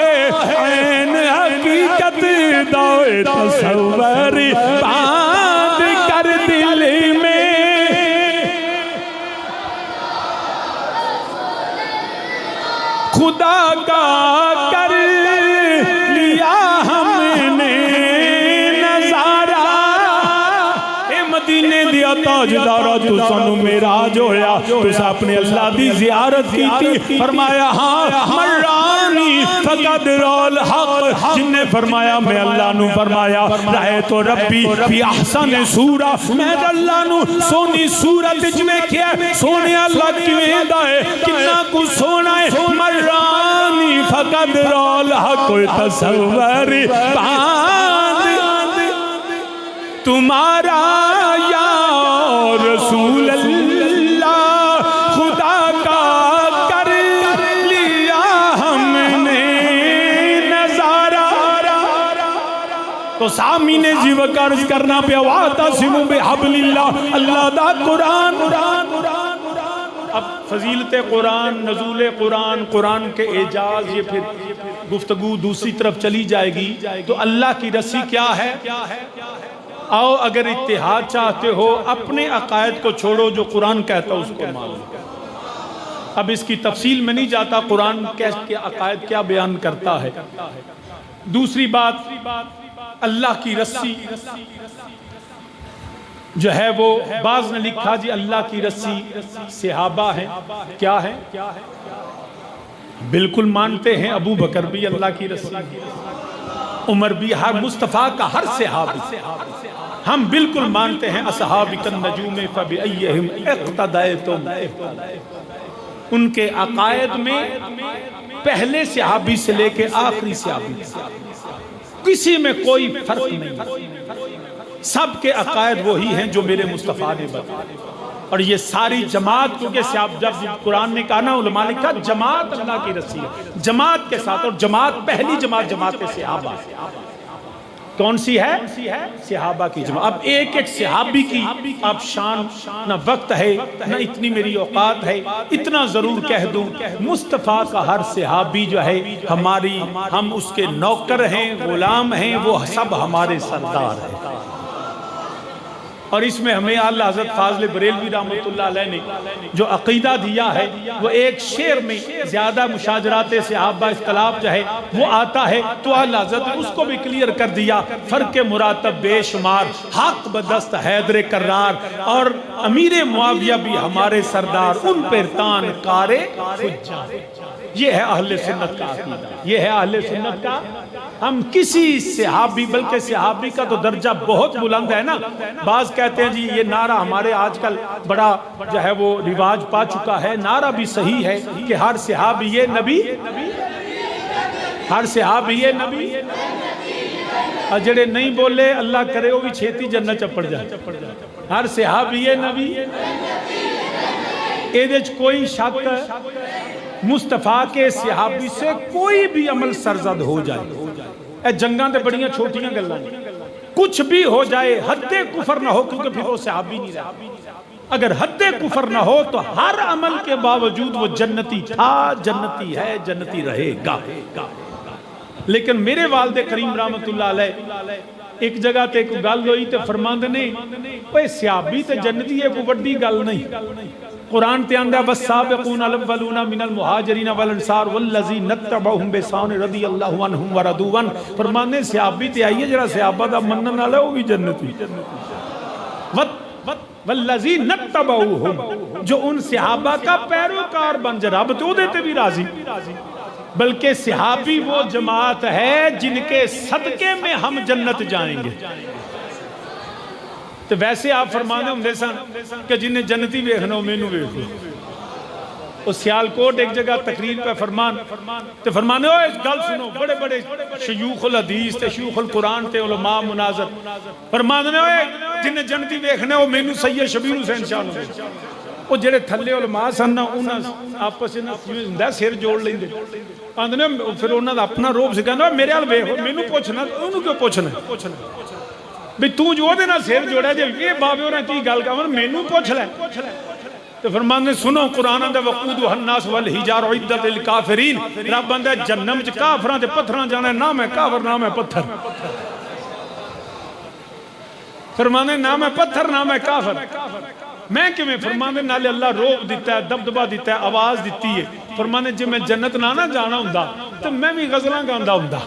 عین حقیقت دا تصور باندھ کر دل میں خدا کا کر لیا ہم نے نظارہ اے مدینے دیا تاجدارہ تو سنو معراج ہویا تو اپنے اللہ دی زیارت کی تھی فرمایا ہاں مرانی فقد رول حق جن نے فرمایا میں اللہ نو فرمایا رہے تو ربی فی احسن سورہ میں اللہ نو سونی صورت جمیں کیا سونے اللہ کیویں دائے کتنا کو سونا ہے مرانی فقد رول حق تصور باندھ تمہارا یا رسول اللہ خدا کا کر لیا ہم نے نظارہ تو سامین جی وقرض کرنا پہ وَاعْتَصِمُوا بِحَبْلِ اللَّهِ اللہ دا قرآن اب فضیلت قرآن نزول قرآن قرآن کے اعجاز یہ پھر گفتگو دوسری طرف چلی جائے گی تو اللہ کی رسی کیا ہے آؤ اگر اتحاد چاہتے ہو اپنے عقائد کو چھوڑو جو قرآن کہتا ہے اس کو مانو اب اس کی تفصیل میں نہیں جاتا قرآن کے عقائد کیا بیان کرتا ہے دوسری بات اللہ کی رسی جو ہے وہ بعض نے لکھا جی اللہ کی رسی صحابہ ہیں کیا ہے بالکل مانتے ہیں ابو بکر بھی اللہ کی رسی عمر بھی ہر مصطفیٰ کا ہر صحابی ہم بالکل مانتے ہیں اصحابک النجوم فبأیہم اقتدیتم ان کے عقائد میں پہلے صحابی سے لے کے آخری صحابی کسی میں کوئی فرق نہیں سب کے عقائد وہی ہیں جو میرے مصطفیٰ نے بتائے اور یہ ساری جماعت کیونکہ جب قرآن نے کہا نا علماء نے کہا جماعت اللہ کی رسی ہے جماعت کے ساتھ اور جماعت پہلی جماعت جماعت صحابہ کون سی ہے صحابہ کی جماعت اب ایک ایک صحابی کی اب شان نہ وقت ہے نہ اتنی میری اوقات ہے اتنا ضرور کہہ دوں مصطفیٰ کا ہر صحابی جو ہے ہماری ہم اس کے نوکر ہیں غلام ہیں وہ سب ہمارے سردار ہیں اور اس میں ہمیں اللہ حضرت فاضل بریلوی رحمۃ اللہ علیہ نے جو عقیدہ دیا ہے وہ ایک شعر میں زیادہ مشاجرات صحابہ اختلاف جو ہے وہ آتا ہے تو اللہ حضرت نے اس کو بھی کلیئر کر دیا فرق مراتب بے شمار حق بدست حیدر کرار اور امیر معاویہ بھی ہمارے سردار ان پر تان کارے حجہ یہ ہے اہل سنت کا عقیدہ یہ ہے اہل سنت کا ہم کسی صحابی بلکہ صحابی کا تو درجہ بہت بلند ہے نا بعض کہتے ہیں جی یہ نعرہ ہمارے آج کل بڑا جو ہے وہ رواج پا چکا ہے نعرہ بھی صحیح ہے کہ ہر صحابی یہ نبی ہر صحابی یہ نبی اور جڑے نہیں بولے اللہ کرے وہ بھی چھیتی جنت چپڑ جائے ہر صحابی یہ نبی ایدج کوئی شک مصطفیٰ کے صحابی سے کوئی بھی عمل سرزد ہو جائے اے جنگاں تے بڑیاں چھوٹیاں گلاں کچھ بھی ہو جائے حد کفر نہ ہو کیونکہ پھر وہ صحابی نہیں رہا اگر حد کفر نہ ہو تو ہر عمل کے باوجود وہ جنتی تھا جنتی ہے جنتی رہے گا لیکن میرے والد کریم رحمت اللہ علیہ ایک جگہ تے کوئی گل ہوئی تے فرماندے نے اوے صحابی تے جنتی ہے کوئی بڑی گل نہیں قرآن تے آندہ والسابقون الاولون من المہاجرین والانصار والذین اتبعوہم بإحسان رضی اللہ عنہم ورضوا عنہ. فرمانے صحابی تے آئیے جڑا صحابہ دا منن والا وہ بھی جنتی. والذین اتبعوہم جو ان صحابہ کا پیروکار بن جائے رب تو دیتے بھی راضی. بلکہ صحابی وہ جماعت ہے جن کے صدقے میں ہم جنت جائیں گے. تو ویسے آپ فرمانے ہوں سن کہ جنہیں جنتی ویکھنا ہو مینوں ویکھو. وہ سیالکوٹ ایک جگہ تقریر پہ تو فرمانے ہو اس گل سنو بڑے بڑے شیوخ الحدیث تے شیوخ القرآن تے علماء مناظر فرمانے ہو جنہیں جنتی ویکھنا ہو مینوں سید شبیر حسین شاہ نو. وہ جڑے تھلے علماء سن نا انہاں آپس میں سر جوڑ لیندے آندے پھر انہاں دا اپنا روب سکھانا میرے حال ویکھو مینوں پوچھنا انہوں کیوں پوچھنا بھی تو جو دے نا سر جوڑا جے یہ بابے ہونا کی گل کا مینوں پوچھ لے. تو فرمانے سنو قرآن دے وقودها الناس والحجار عدت للکافرین. رب اندے جہنم وچ کافراں تے پتھراں جانا نام ہے کافر نام ہے پتھر. فرمانے نام ہے پتھر نام ہے کافر. میں کہ میں فرمانے نالے اللہ روب دیتا ہے دبدبہ دیتا ہے آواز دیتی ہے. فرمانے جے میں جنت نہ جانا ہوندا تو میں بھی غزلاں گاندا ہوندا.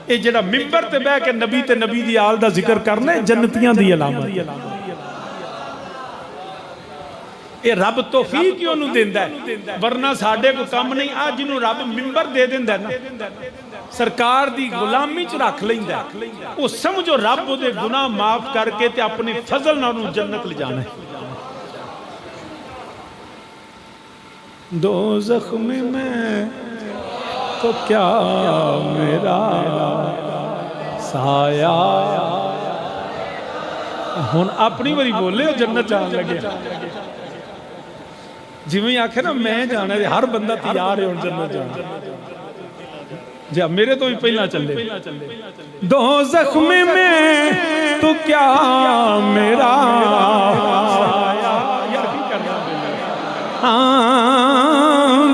اے جڑا منبر تے بیٹھ کے نبی تے نبی دی آل دا ذکر کرنا جنتیاں دی علامت. اے رب توفیق کیوں نو دیندا ہے ورنہ ساڈے کو کم نہیں. آج جنوں رب منبر دے دیندا ہے نا سرکار دی غلامی چ رکھ لیندا ہے او سمجھو رب دے گناہ معاف کر کے تے اپنے فضل نال جنت لے جانا ہے. دوزخ میں تو کیا میرا سایہ ہن اپنی باری بولے جنت جان لگے جی میں آکھے نا میں جانا ہے ہر بندہ تیار ہے ہن جنت جانا. جی میرے تو بھی پہلا چلے دوزخ میں تو کیا میرا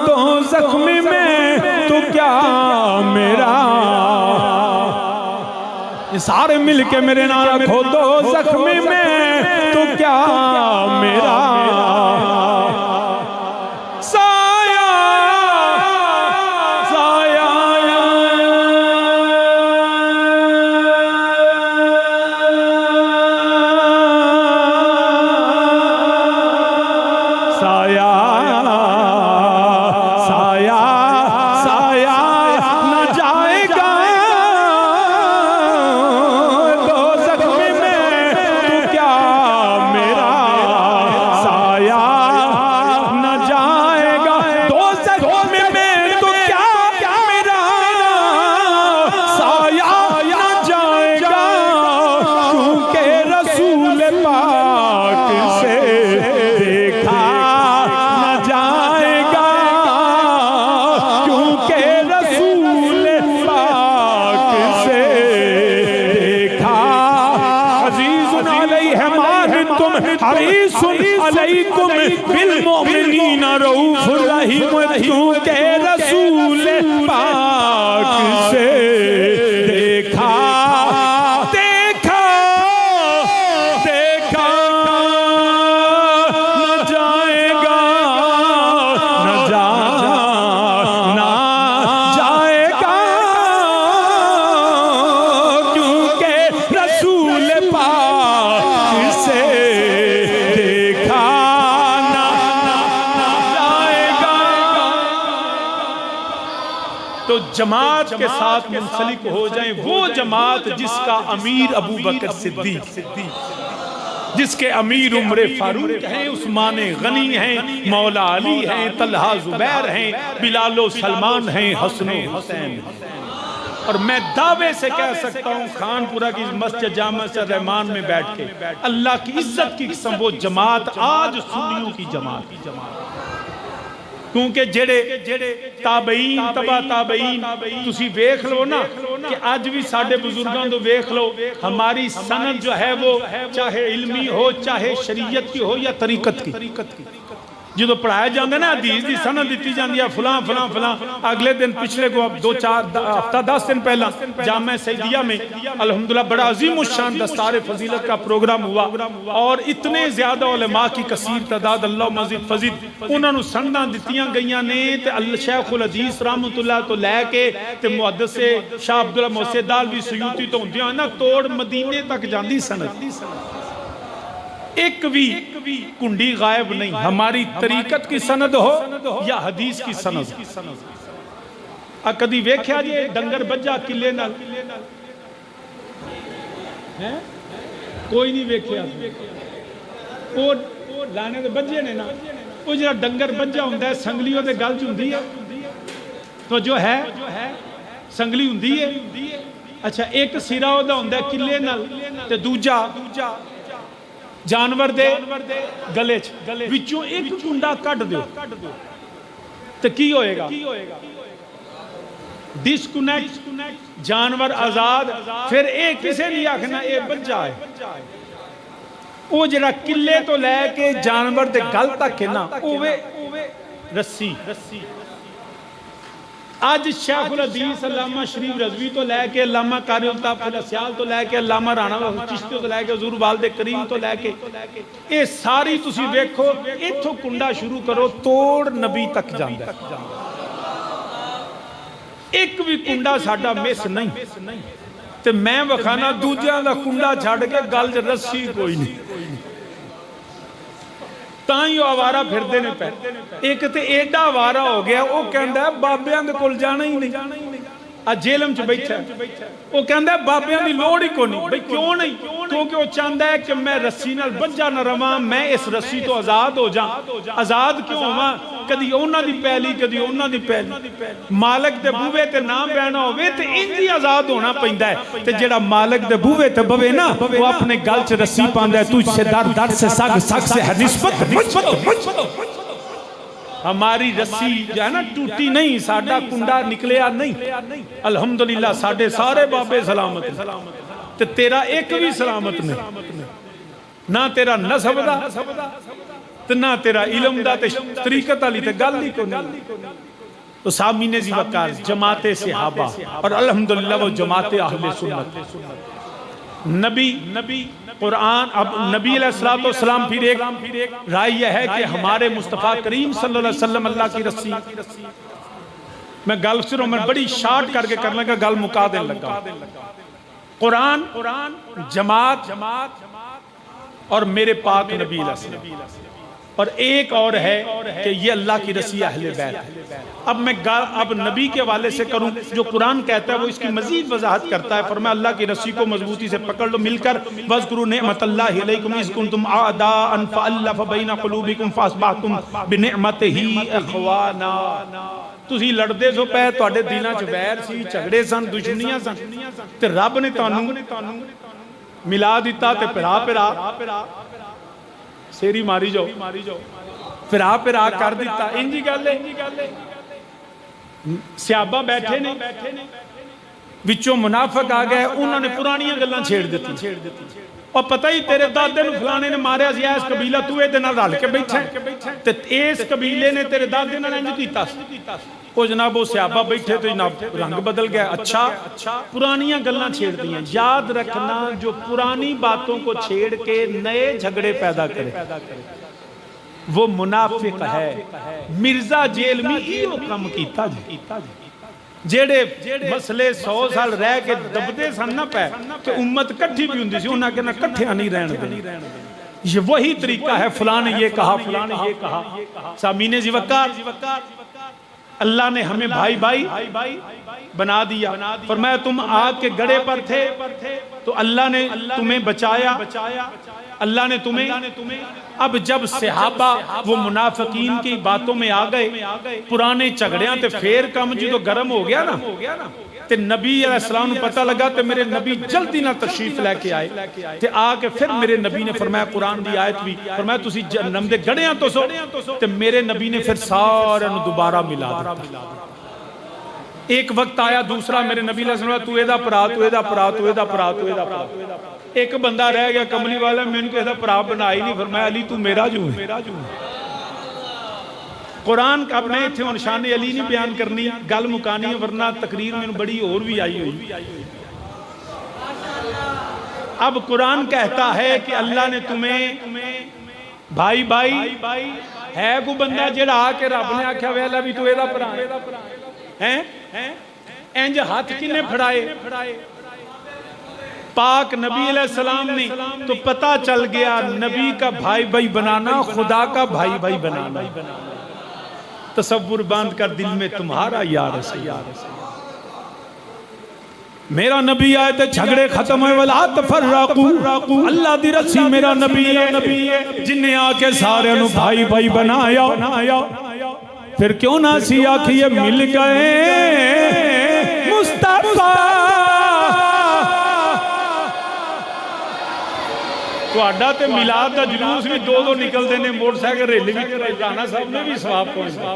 دوزخ میں تو کیا میرا یہ سارے مل کے میرے نام رکھو دوزخ میں تو کیا میرا حریص علیکم بالمؤمنین رؤوف رحیم کیونکہ رسول پاک سے دیکھا نہ جائے گا کیونکہ رسول پاک سے تو جماعت کے ساتھ منسلک ہو جائیں وہ جماعت جس کا امیر ابو بکر صدیق جس کے امیر عمر فاروق ہیں عثمان غنی ہیں مولا علی ہیں طلحہ زبیر ہیں بلال و سلمان ہیں حسن و حسین. اور میں دعوے سے کہہ سکتا ہوں خان پورہ کی مسجد جامع رحمان میں بیٹھ کے اللہ کی عزت کی قسم وہ جماعت آج سنیوں کی جماعت کیونکہ جڑے تابعین تبا تابعین تسی ویکھ لو نا کہ آج بھی ساڑھے بزرگاں تو ویکھ لو ہماری سند جو ہے وہ چاہے علمی ہو چاہے شریعت کی ہو یا طریقت کی جدو پڑھایا جاندے نا حدیث دی سند دیتی جاندی ہے فلاں فلاں فلاں، اگلے دن پچھلے کو اب 2-4 ہفتہ 10 دن پہلا جامعہ سعیدیہ میں الحمدللہ بڑا عظیم الشان دستار فضیلت کا پروگرام ہوا، اور اتنے زیادہ علماء کی کثیر تعداد اللہ مزید فضید انہوں نے سنداں دتیاں گئیاں نے، تے شیخ الحدیث رحمت اللہ تو لے کے تے محدث شاہ عبداللہ محسن دالوی سیوطی تو ہوندیاں نا توڑ مدینے تک جاندی سند، ایک بھی کنڈی غائب نہیں، ہماری طریقت کی سند ہو یا حدیث کی سند۔ کدی ویکھیا جی ڈنگر بجا کلے نال؟ کوئی نہیں ویکھیا، وہ لانے دے بجے نے نا، وہ جہاں ڈنگر بجا ہوندہ ہے سنگلیوں دے گل جُندی ہے تو جو ہے سنگلی ہوندی ہے، اچھا ایک سیرہ ہوندہ ہوندہ ہے کلے نال تے دوجا جانور دے گلے وچوں ایک کنڈا کٹ دیو تو کی ہوئے گا؟ ڈسکنیکٹ، جانور آزاد، پھر ایک کسے نہیں آکھنا اے بچہ ہے، وہ جڑا کلے تو لے کے جانور دے گل تک ہے نا اوے رسی۔ آج شیخ الحدیث علامہ شریف رضوی تو لے کے علامہ قاری الطاف الاسیال تو لے کے علامہ رانا چشتی تو لے کے حضور والد کریم تو لے کے اے ساری تسی دیکھو ایتھو کنڈا شروع کرو توڑ نبی تک جاندہ ہے، ایک بھی کنڈا ساڑھا مس نہیں، تے میں وکھانا دوجیاں دا کنڈا چھاڑ کے گل جا رسی کوئی نہیں، تائیں یو آوارہ پھر دینے پہ ایک تے ایڈا آوارہ ہو گیا وہ کہندہ ہے بابیاں دے کل جانا ہی نہیں، جیلم چ بیٹھا ہے وہ کہندہ ہے بابیاں دی لوڑ ہی کو نہیں، بھئی کیوں نہیں؟ کیونکہ وہ چاہندہ ہے کہ میں رسی نال بجا نہ رواں، میں اس رسی تو آزاد ہو جاؤں۔ آزاد کیوں ہوا؟ کدی اونا دی پہلی کدی اونا دی پہلی، مالک دے بوے تے نام بیانا ہوئے تے انجی آزاد ہونا پہندہ ہے، تے جڑا مالک دے بوے تے بوے نا وہ اپنے گل چ رسی پاندہ ہے، تجھ سے در سے سگ سے ہے نسبت۔ ہماری رسی جو ہے نا ٹوٹی نہیں، ساڑھا کنڈا نکلیا نہیں، الحمدللہ ساڑھے سارے بابے سلامت ہیں، تے تیرا ایک بھی سلامت نہیں، نہ تیرا نسب دا تے نہ تیرا علم دا تے طریقت علی تے گل ہی کو نہیں۔ تو سامین زی وقار جماعت صحابہ اور الحمدللہ وہ جماعت اہل سنت، نبی قرآن، اب نبی علیہ السلام پھر ایک رائے یہ ہے کہ ہمارے مصطفیٰ کریم صلی اللہ علیہ وسلم اللہ کی رسی، میں گل سنوں میں بڑی شارٹ کر کے کرنے کا گل مکا دیں لگا، قرآن جماعت اور میرے پاک نبی علیہ السلام، اور ایک اور ہے کہ یہ اللہ کی رسی اہل بیت ہے۔ اب میں اب نبی کے والے سے کروں، جو قرآن کہتا ہے وہ اس کی مزید وضاحت کرتا ہے، فرمایا اللہ کی رسی کو مضبوطی سے پکڑ لو مل کر، وَاذْكُرُوا نِعْمَةَ اللَّهِ عَلَيْكُمْ إِذْ كُنْتُمْ أَعْدَاءً فَأَلَّفَ بَيْنَ قُلُوبِكُمْ فَأَصْبَحْتُمْ بِنِعْمَتِهِ إِخْوَانًا۔ تسی لڑدے سو پہ تواڈے دیناں چ ویر سی، جھگڑے سن، دشمنیاں سن، تے رب نے تانوں ملا دیتا تے پھرا سیری ماری جاؤ پھرا کر دیتا، انجی گل ہے۔ صحابہ بیٹھے نے وچوں منافق آ گئے، انہوں نے پرانیاں گلاں چھیڑ دیتی، اور پتہ ہی تیرے دادے نو فلانے نے ماریا سی، اس قبیلہ تو اے دے نال رل کے بیٹھا ہے، تے اس قبیلے نے تیرے دادے نال انج کیتا سی، او جناب وہ صحابہ بیٹھے تو جناب رنگ بدل گیا، اچھا پرانیاں گلاں چھیڑ دی ہیں۔ یاد رکھنا جو پرانی باتوں کو چھیڑ کے نئے جھگڑے پیدا کرے وہ منافق ہے۔ مرزا جیل میں ایو کم کیتا جی، جیڑے مسئلے 100 سال رہ کے دبدے سن نہ پہ کہ امت کٹھی بھی ہوندی سی، انہاں کہنا کٹھیاں نہیں رہن دیں، یہ وہی طریقہ ہے، فلان نے یہ کہا فلان نے یہ کہا۔ سامین زی وقار اللہ نے ہمیں بھائی بنا دیا، فرمایا تم آگ کے گڑے پر تھے تو اللہ نے تمہیں بچایا، اللہ نے تمہیں، اب جب صحابہ وہ منافقین کی باتوں میں آ گئے، پرانے جھگڑیاں تے پھر کم جو گرم ہو گیا نا، تے نبی علیہ السلام نے پتہ لگا تے میرے نبی جلدی نہ تشریف لے کے آئے، تے آ کے پھر میرے نبی نے فرمایا قرآن دی آیت بھی، فرمایا تسی جہنم دے گڑیاں تو سو، تے میرے نبی نے پھر سارے نو دوبارہ ملا دیتا۔ ایک وقت آیا دوسرا، میرے نبی علیہ السلام تو ایدہ پرا تو ایدہ پرا تو ایدہ پرا تو ایدہ پرا، ایک بندہ رہ گیا کملی والا، میں ان کو ایدہ پرا بنائی نہیں، فرمایا علی تو میرا جو ہے، قرآن کا میں تھے اور شان علی نہیں بیان کرنی گل مکانی ہے ورنہ تقریر میں بڑی اور بھی آئی ہوئی. اب قرآن کہتا ہے کہ اللہ نے تمہیں بھائی بھائی ہے کو بندہ جڑا آ کے رب نے آکھیا ویلا بھی تو ایدا پرا ہے انج ہاتھ کنے پھڑائے پاک نبی علیہ السلام نے تو پتہ چل گیا نبی کا بھائی بھائی بنانا خدا کا بھائی بھائی بنانا. تصور باندھ کر دل میں تمہارا یار میرا نبی آئے تھے جھگڑے ختم ہوئے وَلَا تَفَرَّقُوا اللہ دی رسی میرا نبی ہے جن نے آکے سارے انہوں بھائی بھائی بنایا پھر کیوں نہ سیا کہ یہ مل گئے مصطفیٰ تو اڈا تے میلاد دا جلوس بھی دو نکل دینے موٹر سائیکل ریلی بھی رانا صاحب نے بھی ثواب پہنچا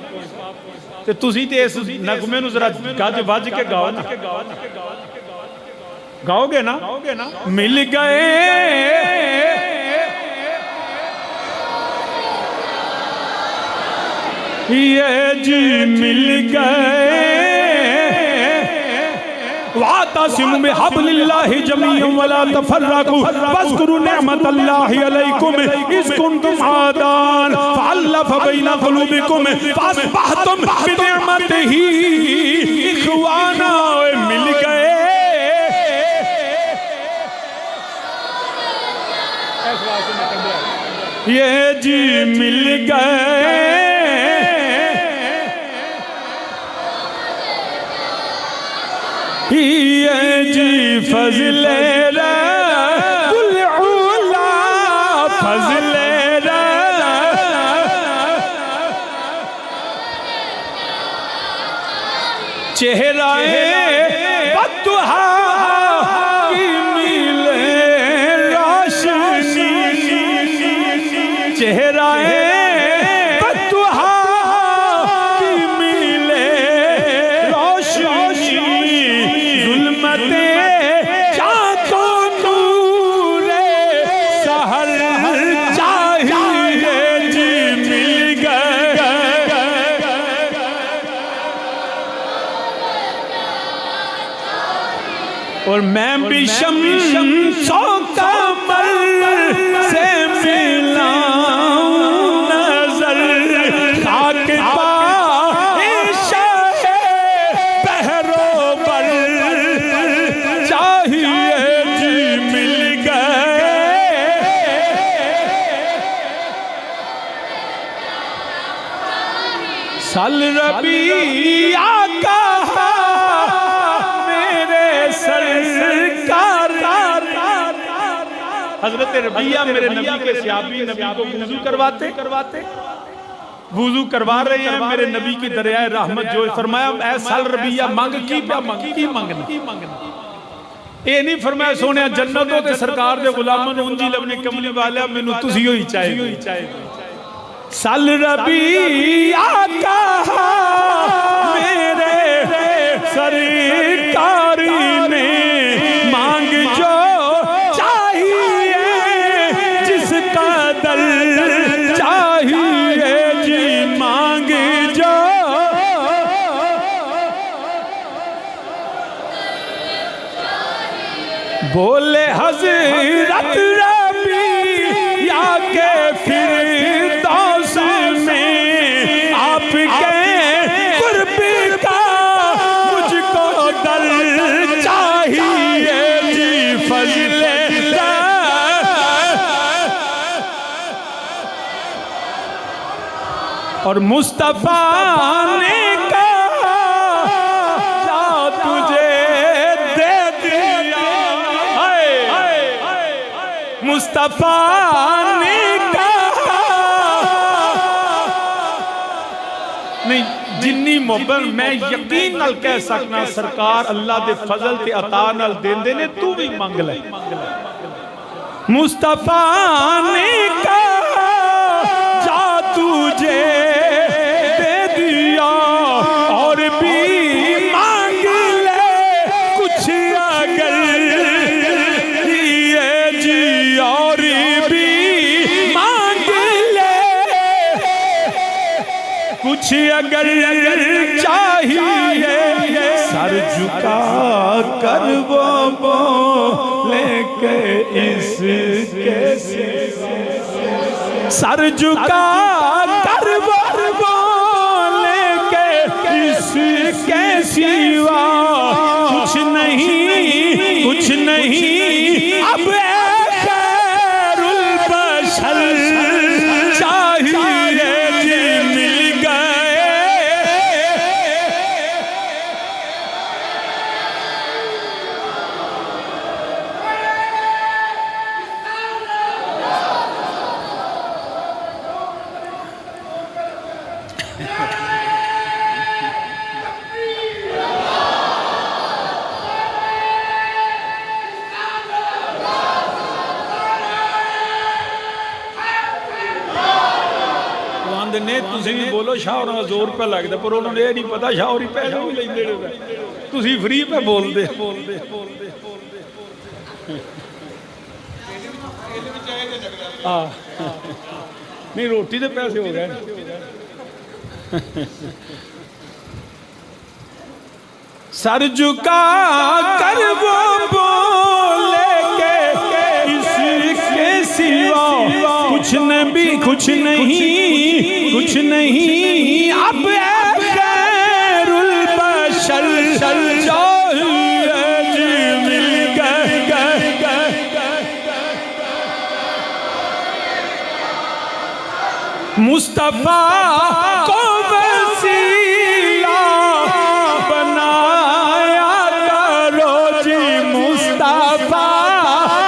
تے تسی تے اس نغمے نو ذرا گج بج کے گاؤ نا گاؤ گے نا مل گئے یہ جی مل گئے وَاعْتَصِمُوا بِحَبْلِ اللَّهِ جَمِيعًا وَلَا تَفَرَّقُوا وَاذْكُرُوا نِعْمَةَ اللَّهِ عَلَيْكُمْ إِذْ كُنْتُمْ أَعْدَاءً فَأَلَّفَ بَيْنَ قُلُوبِكُمْ فَأَصْبَحْتُمْ بِنِعْمَتِهِ إِخْوَانًا مل گئے یہ جی مل گئے یہ جی فضل رب العلا فضل رب چہرہ بدہا کی ملے روشنی چہرہ اور میں بھی شمسوں کا مر سے ملاؤں نظر خاک پا بہرو بر چاہیے جی مل گئے سال ربیع آقا حضرت ربیہ میرے نبی کے صحابی نبی کو وضو کرواتے وضو کروا رہے ہیں میرے نبی کی دریائے رحمت جو فرمایا اے سال ربیہ مانگ کی مانگنا اے نہیں فرمایا سونے جنتوں تے سرکار دے غلامن انجی لبنے کملی والے میں نو تسی ہوئی چاہے سال ربیہ آقا میرے سرکاری نے مانگ جو بولے حضرت ربیہ کے فردوس میں آپ کے قرب کا مجھ کو در چاہیے جی فضل اور مصطفیٰ نے مصطفیٰ نے کہا نہیں جنی محبت میں یقین نال کہہ سکنا سرکار اللہ دے فضل تے عطا نال دیندے نے تو بھی مانگ لے مصطفیٰ نے کہا جا تجھے دے دیا اور بھی مانگ لے کچھ اگر کچھ اگر چاہیے سر جھکا کر وہ بولے کہ اس کے سر جھکا کر وہ بولے کہ اس کے سوا کچھ نہیں اب خیر البشر چاہیے جی مل گئے نے تسی بھی بولو شاہ اور زور پہ لگتا پر انہوں نے یہ نہیں پتا شاہ اور ہی پیسے بھی لیں دے تسی فری پہ بول دے نہیں روٹی دے پیسے ہو گئے سر جھکا کر وہ بولے کہ اس کے سوا کچھ نہیں اب خیر البشر چاہیے جی مل گئے مصطفیٰ کو وسیلہ بنایا کرو جی مصطفیٰ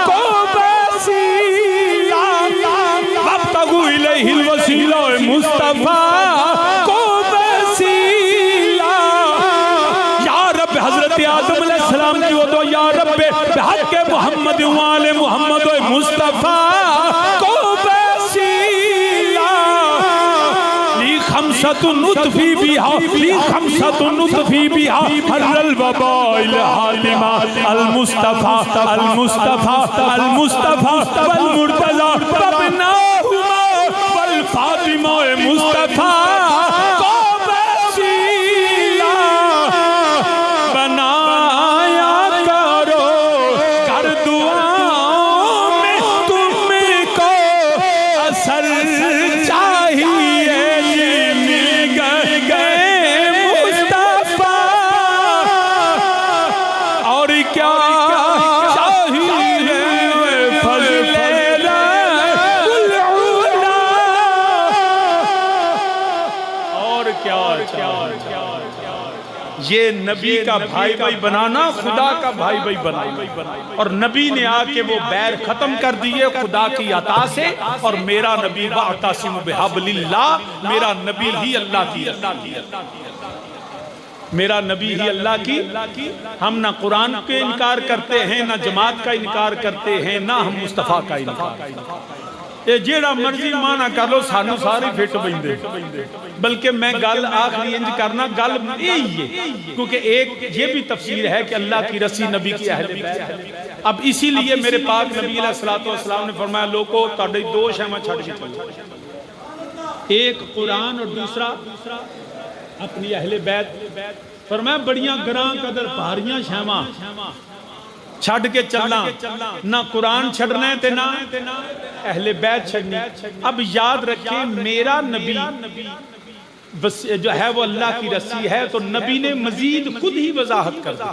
کو وسیلہ وابتغوا الیہ الوسیلہ مصطفیٰ کو وسیلہ یا رب حضرت آدم علیہ السلام کی وہ تو یا رب بحق محمد وآل محمد و مصطفیٰ کو خمسة نطفی بها حر الوباء الحالمہ المصطفیٰ والمرتضی وابناہما والفاطمہ مصطفیٰ کو وسیلہ بنایا کرو کر دعاؤں میں تم کو اثر چاہیے یہ نبی کا بھائی بھائی بنانا خدا کا بھائی بھائی بنانا اور نبی نے آ کے وہ بیر ختم کر دیے خدا کی عطا سے اور میرا نبی وَاعْتَصِمُوا بِحَبْلِ اللَّهِ میرا نبی ہی اللہ کی میرا نبی ہی اللہ کی ہم نہ قرآن کے انکار کرتے ہیں نہ جماعت کا انکار کرتے ہیں نہ ہم مصطفیٰ کا انکار یہ جیڑا مرضی مانا کر لو سانو ساری فٹ بندے بلکہ میں گل آخری انج کرنا گل یہی ہے کیونکہ ایک یہ بھی تفسیر ہے کہ اللہ کی رسی نبی کی اہل بیت اب اسی لیے میرے پاک نبی علیہ السلام نے فرمایا لوگوں تاڑے دو شہمہ چھڑ کے چلو ایک قرآن اور دوسرا اپنی اہل بیت فرمایا بڑیاں گران قدر پہاریاں شہمہ چھڑ کے چلنا نہ قرآن چھڑنا ہے تے نہ اہل بیت چھڑنی اب یاد رکھیں میرا نبی جو ہے وہ اللہ کی رسی ہے تو نبی نے مزید خود ہی وضاحت کر دی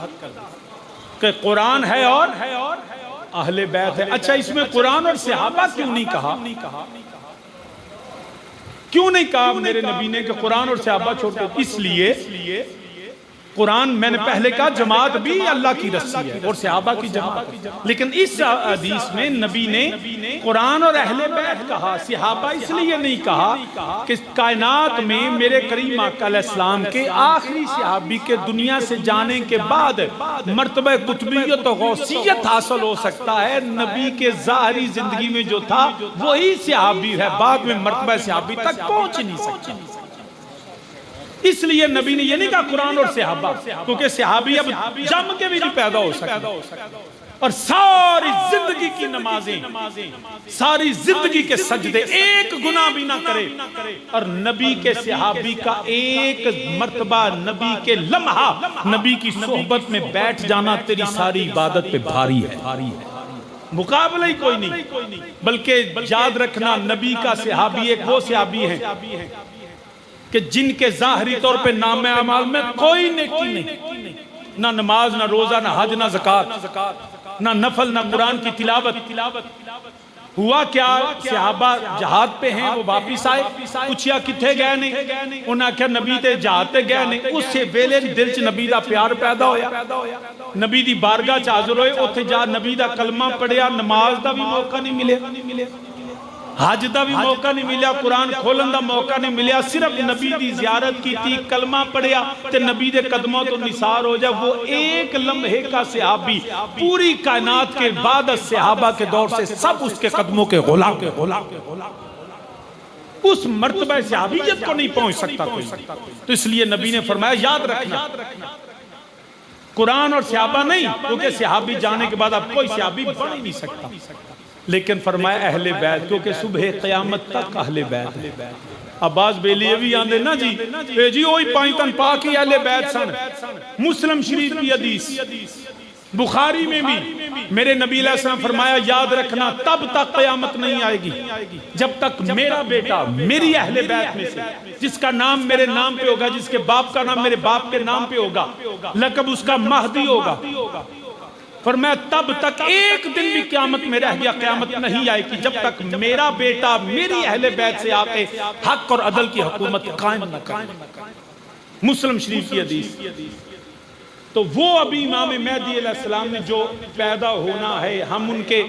کہ قرآن ہے اور اہل بیت ہے اچھا اس میں قرآن اور صحابہ کیوں نہیں کہا میرے نبی نے کہ قرآن اور صحابہ چھوڑو اس لیے قرآن میں نے پہلے کہا جماعت بھی اللہ کی رسی ہے اور صحابہ کی جماعت لیکن اس حدیث میں نبی نے قرآن اور اہل بیت کہا صحابہ اس لیے نہیں کہا کہ کائنات میں میرے کریم آقا علیہ السلام کے آخری صحابی کے دنیا سے جانے کے بعد مرتبہ قطبیت و غوثیت حاصل ہو سکتا ہے نبی کے ظاہری زندگی میں جو تھا وہی صحابی ہے بعد میں مرتبہ صحابی تک پہنچ نہیں سکتا اس لیے نبی نے یہ نہیں کہا قرآن اور صحابہ، کیونکہ صحابی اب جم کے بھی نہیں پیدا ہو سکتے، اور ساری زندگی کی نمازیں، ساری زندگی کے سجدے، ایک گناہ بھی نہ کرے، اور نبی کے صحابی کا ایک مرتبہ، نبی کے لمحہ، نبی کی صحبت میں بیٹھ جانا تیری ساری عبادت پہ بھاری ہے، مقابلہ ہی کوئی نہیں۔ بلکہ یاد رکھنا، نبی کا صحابی ایک وہ صحابی ہیں کہ جن کے ظاہری طور پہ نام اعمال میں کوئی نیکی نہیں، نہ نماز، نہ روزہ، نہ حج، نہ زکوٰۃ، نہ نفل، نہ قرآن کی تلاوت۔ ہوا کیا، صحابہ جہاد پہ ہیں، وہ واپس آئے، پوچھیا کتھے گئے نہیں، انہاں کیا نبی تے جہاد تے گئے نہیں، اس سے ویلے دل چ نبی دا پیار پیدا ہویا، نبی دی بارگاہ چ حاضر ہوئے، اوتھے جا نبی دا کلمہ پڑھیا، نماز دا بھی موقع نہیں ملے، حج دا بھی موقع نہیں ملیا، قرآن کھولن دا موقع نہیں ملیا، صرف نبی دی زیارت کی تھی، کلمہ پڑھیا تے نبی دے قدموں تو نثار ہو جائے۔ وہ ایک لمحے کا صحابی پوری کائنات کے بعد صحابہ کے دور سے سب اس کے قدموں کے غلام، اس مرتبہ صحابیت کو نہیں پہنچ سکتا کوئی۔ تو اس لیے نبی نے فرمایا یاد رکھنا، قرآن اور صحابہ نہیں، کیونکہ صحابی جانے کے بعد اب کوئی صحابی بن ہی نہیں سکتا، لیکن فرمایا اہل بیت، کیونکہ صبح قیامت تک اہل بیت۔ عباس بیلی بھی آندے نا جی اوہی پائنتن پاکی اہل بیت سن۔ مسلم شریف کی حدیث، بخاری میں بھی میرے نبی علیہ السلام فرمایا یاد رکھنا تب تک قیامت نہیں آئے گی جب تک میرا بیٹا میری اہل بیت میں سے، جس کا نام میرے نام پہ ہوگا، جس کے باپ کا نام میرے باپ کے نام پہ ہوگا، لقب اس کا مہدی ہوگا، فرمایا تب تک ایک دن بھی قیامت میں رہ گیا، قیامت نہیں آئے گی جب تک میرا بیٹا میری اہل بیت سے آتے حق اور عدل کی حکومت قائم نہ کرے۔ مسلم شریف کی حدیث۔ تو وہ ابھی امام مہدی علیہ السلام نے جو پیدا ہونا ہے، ہم ان کے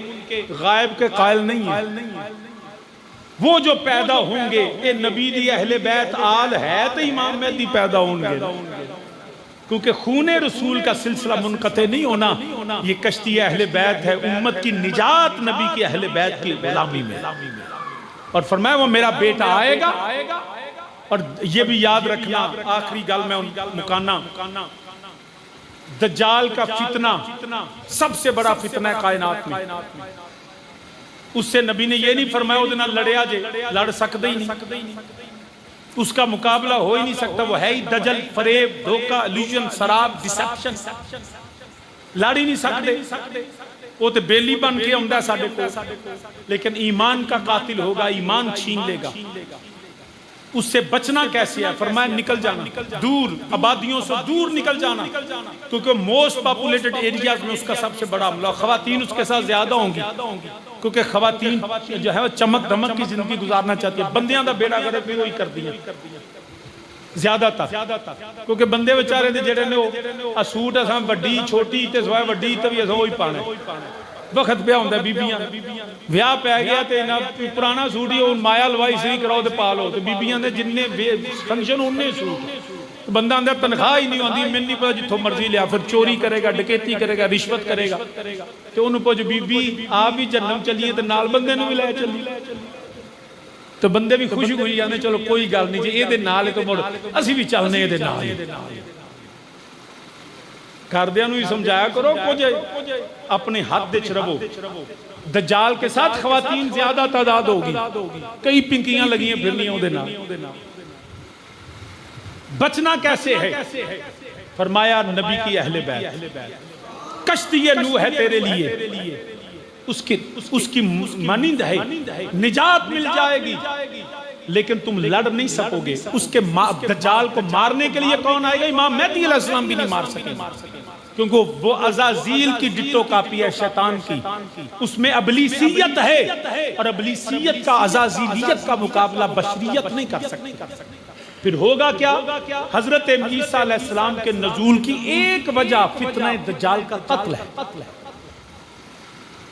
غائب کے قائل نہیں ہیں، وہ جو پیدا ہوں گے، یہ نبی دی اہل بیت آل ہے تو امام مہدی پیدا ہوں گے، کیونکہ خون رسول کا سلسلہ منقطع نہیں ہونا، یہ کشتی اہل بیت ہے، امت کی نجات نبی کی اہل بیت کی غلامی میں۔ اور فرمایا وہ میرا بیٹا آئے گا، اور یہ بھی یاد رکھنا، آخری گل میں مکانا، دجال کا فتنہ سب سے بڑا فتنہ ہے کائنات میں۔ اس سے نبی نے یہ نہیں فرمایا وہ نہ لڑیا جے، لڑ سکتے ہی نہیں، اس کا مقابلہ ہو ہی نہیں سکتا، وہ ہے ہی دجل، فریب، دھوکہ، الوژن، سراب، ڈسیپشن، لڑ ہی نہیں سکتے، وہ تو بیلی بن کے ہوندا ساڈے کو، لیکن ایمان کا قاتل ہوگا، ایمان چھین لے گا۔ اس سے بچنا کیسے ہے؟ فرمایا نکل جانا، دور، آبادیوں سے دور نکل جانا، کیونکہ موسٹ پاپولیٹڈ ایریاز میں اس کا سب سے بڑا حملہ، خواتین اس کے ساتھ زیادہ ہوں گی، کیونکہ خواتین جو ہے وہ چمک دمک کی زندگی گزارنا چاہتی ہے، بندیاں دا بیڑا غرق بھی وہی کر دیا زیادہ تھا، کیونکہ بندے بچارے دے جڑے نے وہ سوٹ اساں وڈی چھوٹی تے سوائے وڈی تے بھی اساں وہی پانے، وقت پہ ہوندا بیبیاں ویاہ پہ گیا تے نہ پرانا سوٹ ہی مایا لوائی سی کراؤ تے پا لو، تے بیبیاں دے جننے فنکشن اننے سوٹ، بندہ اندر تنخواہ ہی نہیں ہوندی، میں نہیں پتا جتھوں مرضی لیا، پھر چوری کرے گا، ڈکیتی کرے گا، رشوت کرے گا، تے انہوں پوچھ بی بی آپ بھی جنم چلیے تے نال بندے نے بھی لے چلی، تو بندے بھی خوشی خوشی جانے چلو کوئی گل نہیں جی اے دے نال تو مڑ اسی بھی چلنے اے دے نال، گھردیاں نوں ہی سمجھایا کرو کچھ اپنے حد وچ رہو۔ دجال کے ساتھ خواتین زیادہ تعداد ہوگی، کئی پنکیاں لگی ہیں پھرنی اودے نال، بچنا کیسے ہے؟ فرمایا نبی کی اہل بیت، کشتی نوح ہے تیرے لیے، اس کی مانند ہے، نجات مل جائے گی، لیکن تم لڑ نہیں سکو گے۔ اس کے دجال کو مارنے کے لیے کون آئے گا؟ امام مہدی علیہ السلام بھی نہیں مار سکے، کیونکہ وہ عزازیل کی ڈٹو کاپی ہے شیطان کی، اس میں ابلیسیت ہے، اور ابلیسیت کا عزازیلیت کا مقابلہ بشریت نہیں کر سکتی۔ پھر ہوگا کیا؟ حضرت عیسیٰ علیہ السلام کے نزول کی ایک وجہ فتنہ دجال کا قتل ہے۔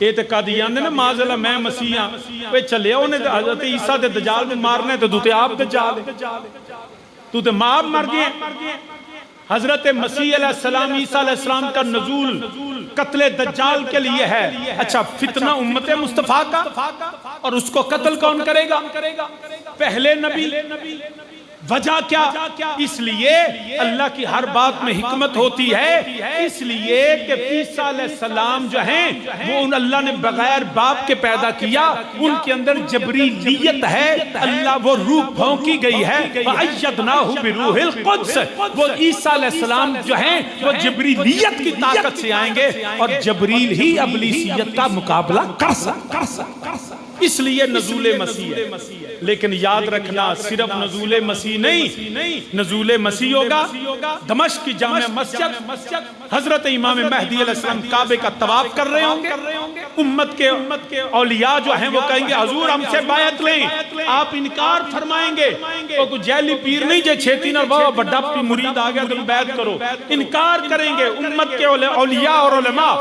اعتقادیان نے معاذ اللہ میں مسیح ہاں، پہ چلے انہیں حضرت عیسیٰ دے دجال میں مارنے تو تے آپ دجال تو تے ماں مر گئے۔ حضرت مسیح علیہ السلام، عیسیٰ علیہ السلام کا نزول قتل دجال کے لیے ہے۔ اچھا فتنہ امت مصطفیٰ کا، اور اس کو قتل کون کرے گا؟ پہلے نبی وجہ کیا؟ اس لیے اللہ کی ہر بات میں حکمت ہوتی ہے، اس لیے کہ عیسیٰ علیہ السلام جو ہیں وہ ان اللہ نے بغیر باپ کے پیدا کیا، ان کے اندر جبریلیت ہے، اللہ وہ روح پھونکی گئی ہے، وَأَيَّدْنَاهُ بِرُوحِ الْقُدْسِ، وہ عیسیٰ علیہ السلام جو ہیں وہ جبریلیت کی طاقت سے آئیں گے اور جبریل ہی ابلیسیت کا مقابلہ کر سکتا، اس لیے نزول مسیح ہے۔ لیکن یاد رکھنا صرف نزول مسیح نہیں، نزول مسیح ہوگا دمشق کی جامع مسجد، حضرت امام مہدی علیہ السلام کعبے کا طواف کر رہے ہوں گے، امت کے اولیاء جو ہیں وہ کہیں گے حضور ہم سے بیعت لیں، آپ انکار فرمائیں گے، وہ کوئی جیلی پیر نہیں جے چھیتی نہ وہ بڑا مرید آ گیا تم بیعت کرو، انکار کریں گے، امت کے اولیاء اور علماء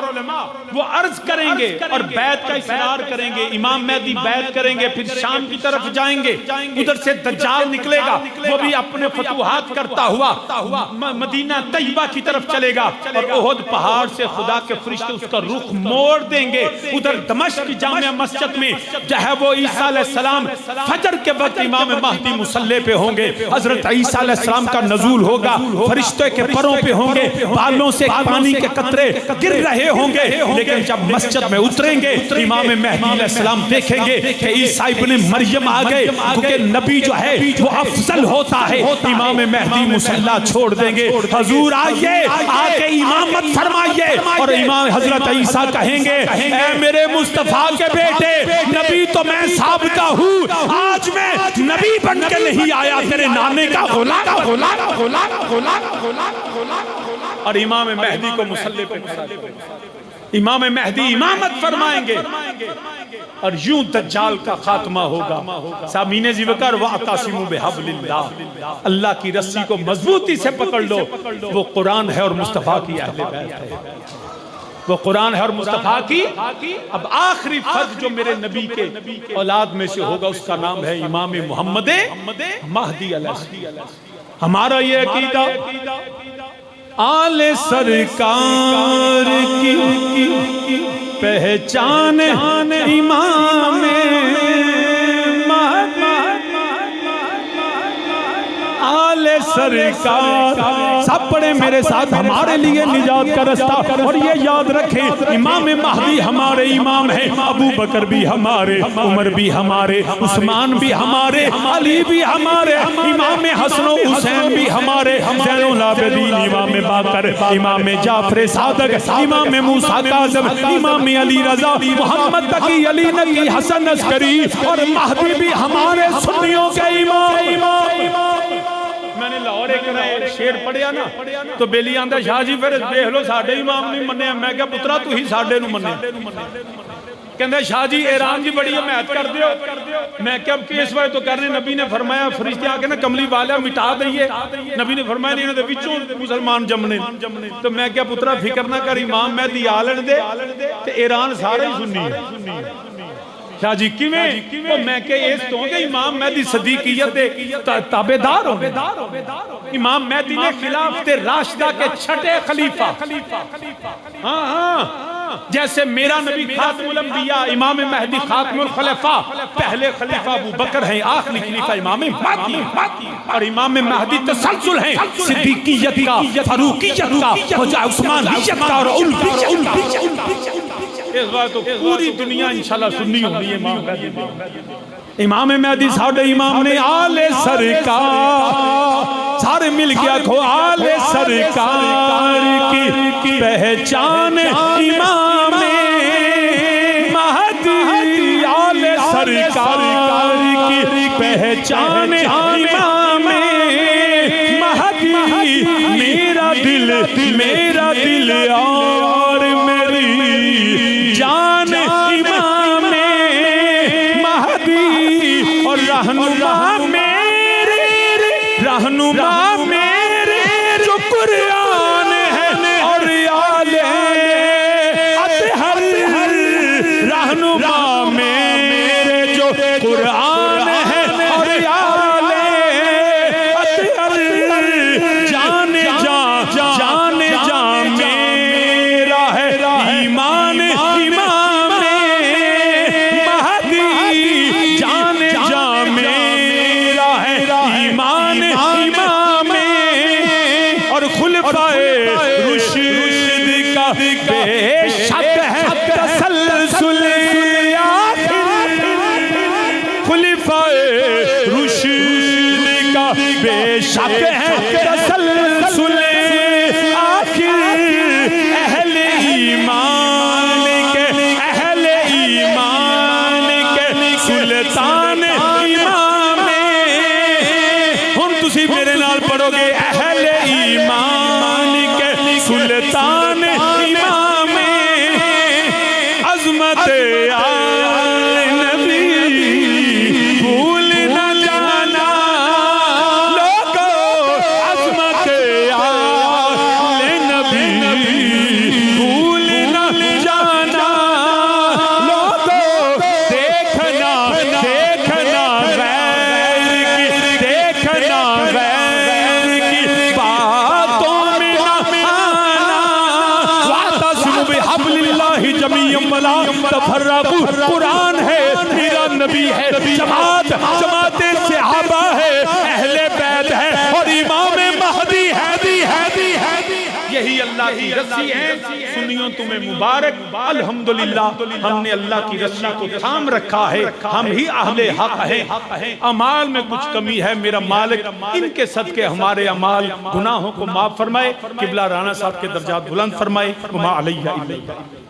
وہ عرض کریں گے اور بیعت کا اصرار کریں گے، امام مہدی بیعت کریں گے، پھر شام کی طرف جائیں گے، ادھر سے دجال نکلے گا، وہ بھی اپنے فتوحات کرتا ہوا مدینہ طیبہ کی طرف چلے گا اور احد پہاڑ سے خدا کے فرشتے اس کا رخ موڑ دیں گے، ادھر دمشق کی جامع مسجد میں جو ہے وہ عیسیٰ علیہ السلام فجر کے وقت امام مہدی مصلی پہ ہوں گے، حضرت عیسیٰ علیہ السلام کا نزول ہوگا، فرشتے کے پروں پہ ہوں گے، بالوں سے پانی کے قطرے گر رہے ہوں گے، لیکن جب مسجد میں اتریں گے امام مہدی علیہ السلام دیکھیں گے کہ عیسیٰ ابن مریم آ گئے، کیونکہ نبی جو ہے وہ افضل ہوتا ہے، امام مہدی مصلی چھوڑ دیں گے، حضور آئیے آ کے امامت فرمائیے، اور امام حضرت عیسیٰ کہیں گے اے میرے مصطفیٰ کے بیٹے نبی تو میں ثابتہ ہوں، آج میں نبی بن کے نہیں آیا تیرے نانے کا غلام، اور امام مہدی کو مصلی پہ امام مہدی امامت فرمائیں گے اور یوں دجال کا خاتمہ ہوگا۔ سامعین ذوالفقار وَاعْتَصِمُوا بِحَبْلِ اللَّهِ، اللہ کی رسی کو مضبوطی سے پکڑ لو، وہ قرآن ہے اور مصطفیٰ کی اہل بیت ہے، وہ قرآن ہے اور مصطفیٰ کی۔ اب آخری فرد جو میرے نبی کے اولاد میں سے ہوگا اس کا نام ہے امام محمد مہدی علیہ السلام۔ ہمارا یہ عقیدہ آل سرکار کی پہچان امام آل سرکار، سب پڑھے میرے ساتھ ہمارے لیے نجات کا رستہ، اور یہ یاد رکھیں امام مہدی ہمارے امام ہیں، ابو بکر بھی ہمارے، عمر بھی ہمارے، عثمان بھی ہمارے، علی بھی ہمارے، امام حسن و حسین بھی ہمارے، زین العابدین امام باقر، امام جعفر صادق، امام موسیٰ کاظم، امام علی رضا، محمد تقی، علی نقی، حسن عسکری، اور مہدی بھی ہمارے سنیوں کے امام۔ میں نے لاہور ایک شیر پڑھیا نا تو بیلی آندہ شاہ جی پھر دیکھ لو ساڑھے امام نہیں مننے، میں کہا پترا تو ہی ساڑھے نو مننے، کہندہ شاہ جی ایران جی بڑی حمایت کر دیو، میں کہا اب کیس وائے تو کرنے، نبی نے فرمایا فرشتے آکے نا کملی والا مٹا دئیے، نبی نے فرمایا نہیں انہوں نے وچوں مسلمان جمنے، تو میں کہا پترا فکر نہ کر امام مہدی آلن دے تے ایران سارے ہی سنی ہے۔ شاہ جی کیویں؟ تو میں کہ اس تو کہ امام مہدی صدیقیت دے تابعدار ہوں، امام مہدی نے خلافت راشدہ کے چھٹے خلیفہ، ہاں جیسے میرا نبی خاتم الانبیاء امام مہدی خاتم الخلفاء، پہلے خلیفہ ابو بکر ہیں، آخری خلیفہ امام مہدی، اور امام مہدی تسلسل ہیں صدیقیت کا، فاروقیت کا، عثمانیت کا اور علویت۔ اس بات تو پوری دنیا انشاءاللہ سنی ہوگی امام مہدی۔ امام مہدی ساڑھے امام نے آل سرکار، سارے مل گیا کھو آل سرکار کی پہچان امام مہدی، آل سرکار کی پہچان امام مہدی، میرا دل اور میری جان امام مہدی، اور رہنما میرے جو قرآن ہے اور آل اطہر، رہنما میرے جو قرآن ہے اور آل اطہر، جان بے شک ہے تسلسل آخر خلفائے رشد کا، بے شک ہے تسلسل آخر اہل ایمان کے، اہل ایمان کے سلطان امام، ہن تسی میرے نال پڑھو گے اہل ایمان کے سلطان امام، عظمت آل نبی بھول نہ جانا لوگو، عظمت آل نبی بھول نہ جانا لوگو، دیکھنا دیکھنا غیر کی، دیکھنا غیر کی باتوں میں نہ آنا، وَاعْتَصِمُوا بِحَبْلِ اللَّهِ جَمِيعًا وَلَا تَفَرَّقُوا، قرآن ہے، میرا نبی ہے، جماعت جماعت صحابہ ہے، اہل بیت ہے، اور امام مہدی ہے، یہی اللہ کی رسی ہے۔ سنیوں تمہیں مبارک، الحمدللہ ہم نے اللہ کی رسی کو تھام رکھا ہے، ہم ہی اہل حق ہیں۔ اعمال میں کچھ کمی ہے، میرا مالک ان کے صدقے ہمارے اعمال گناہوں کو معاف فرمائے، قبلہ رانا صاحب کے درجات بلند فرمائے، وما علیہ الا البلاغ۔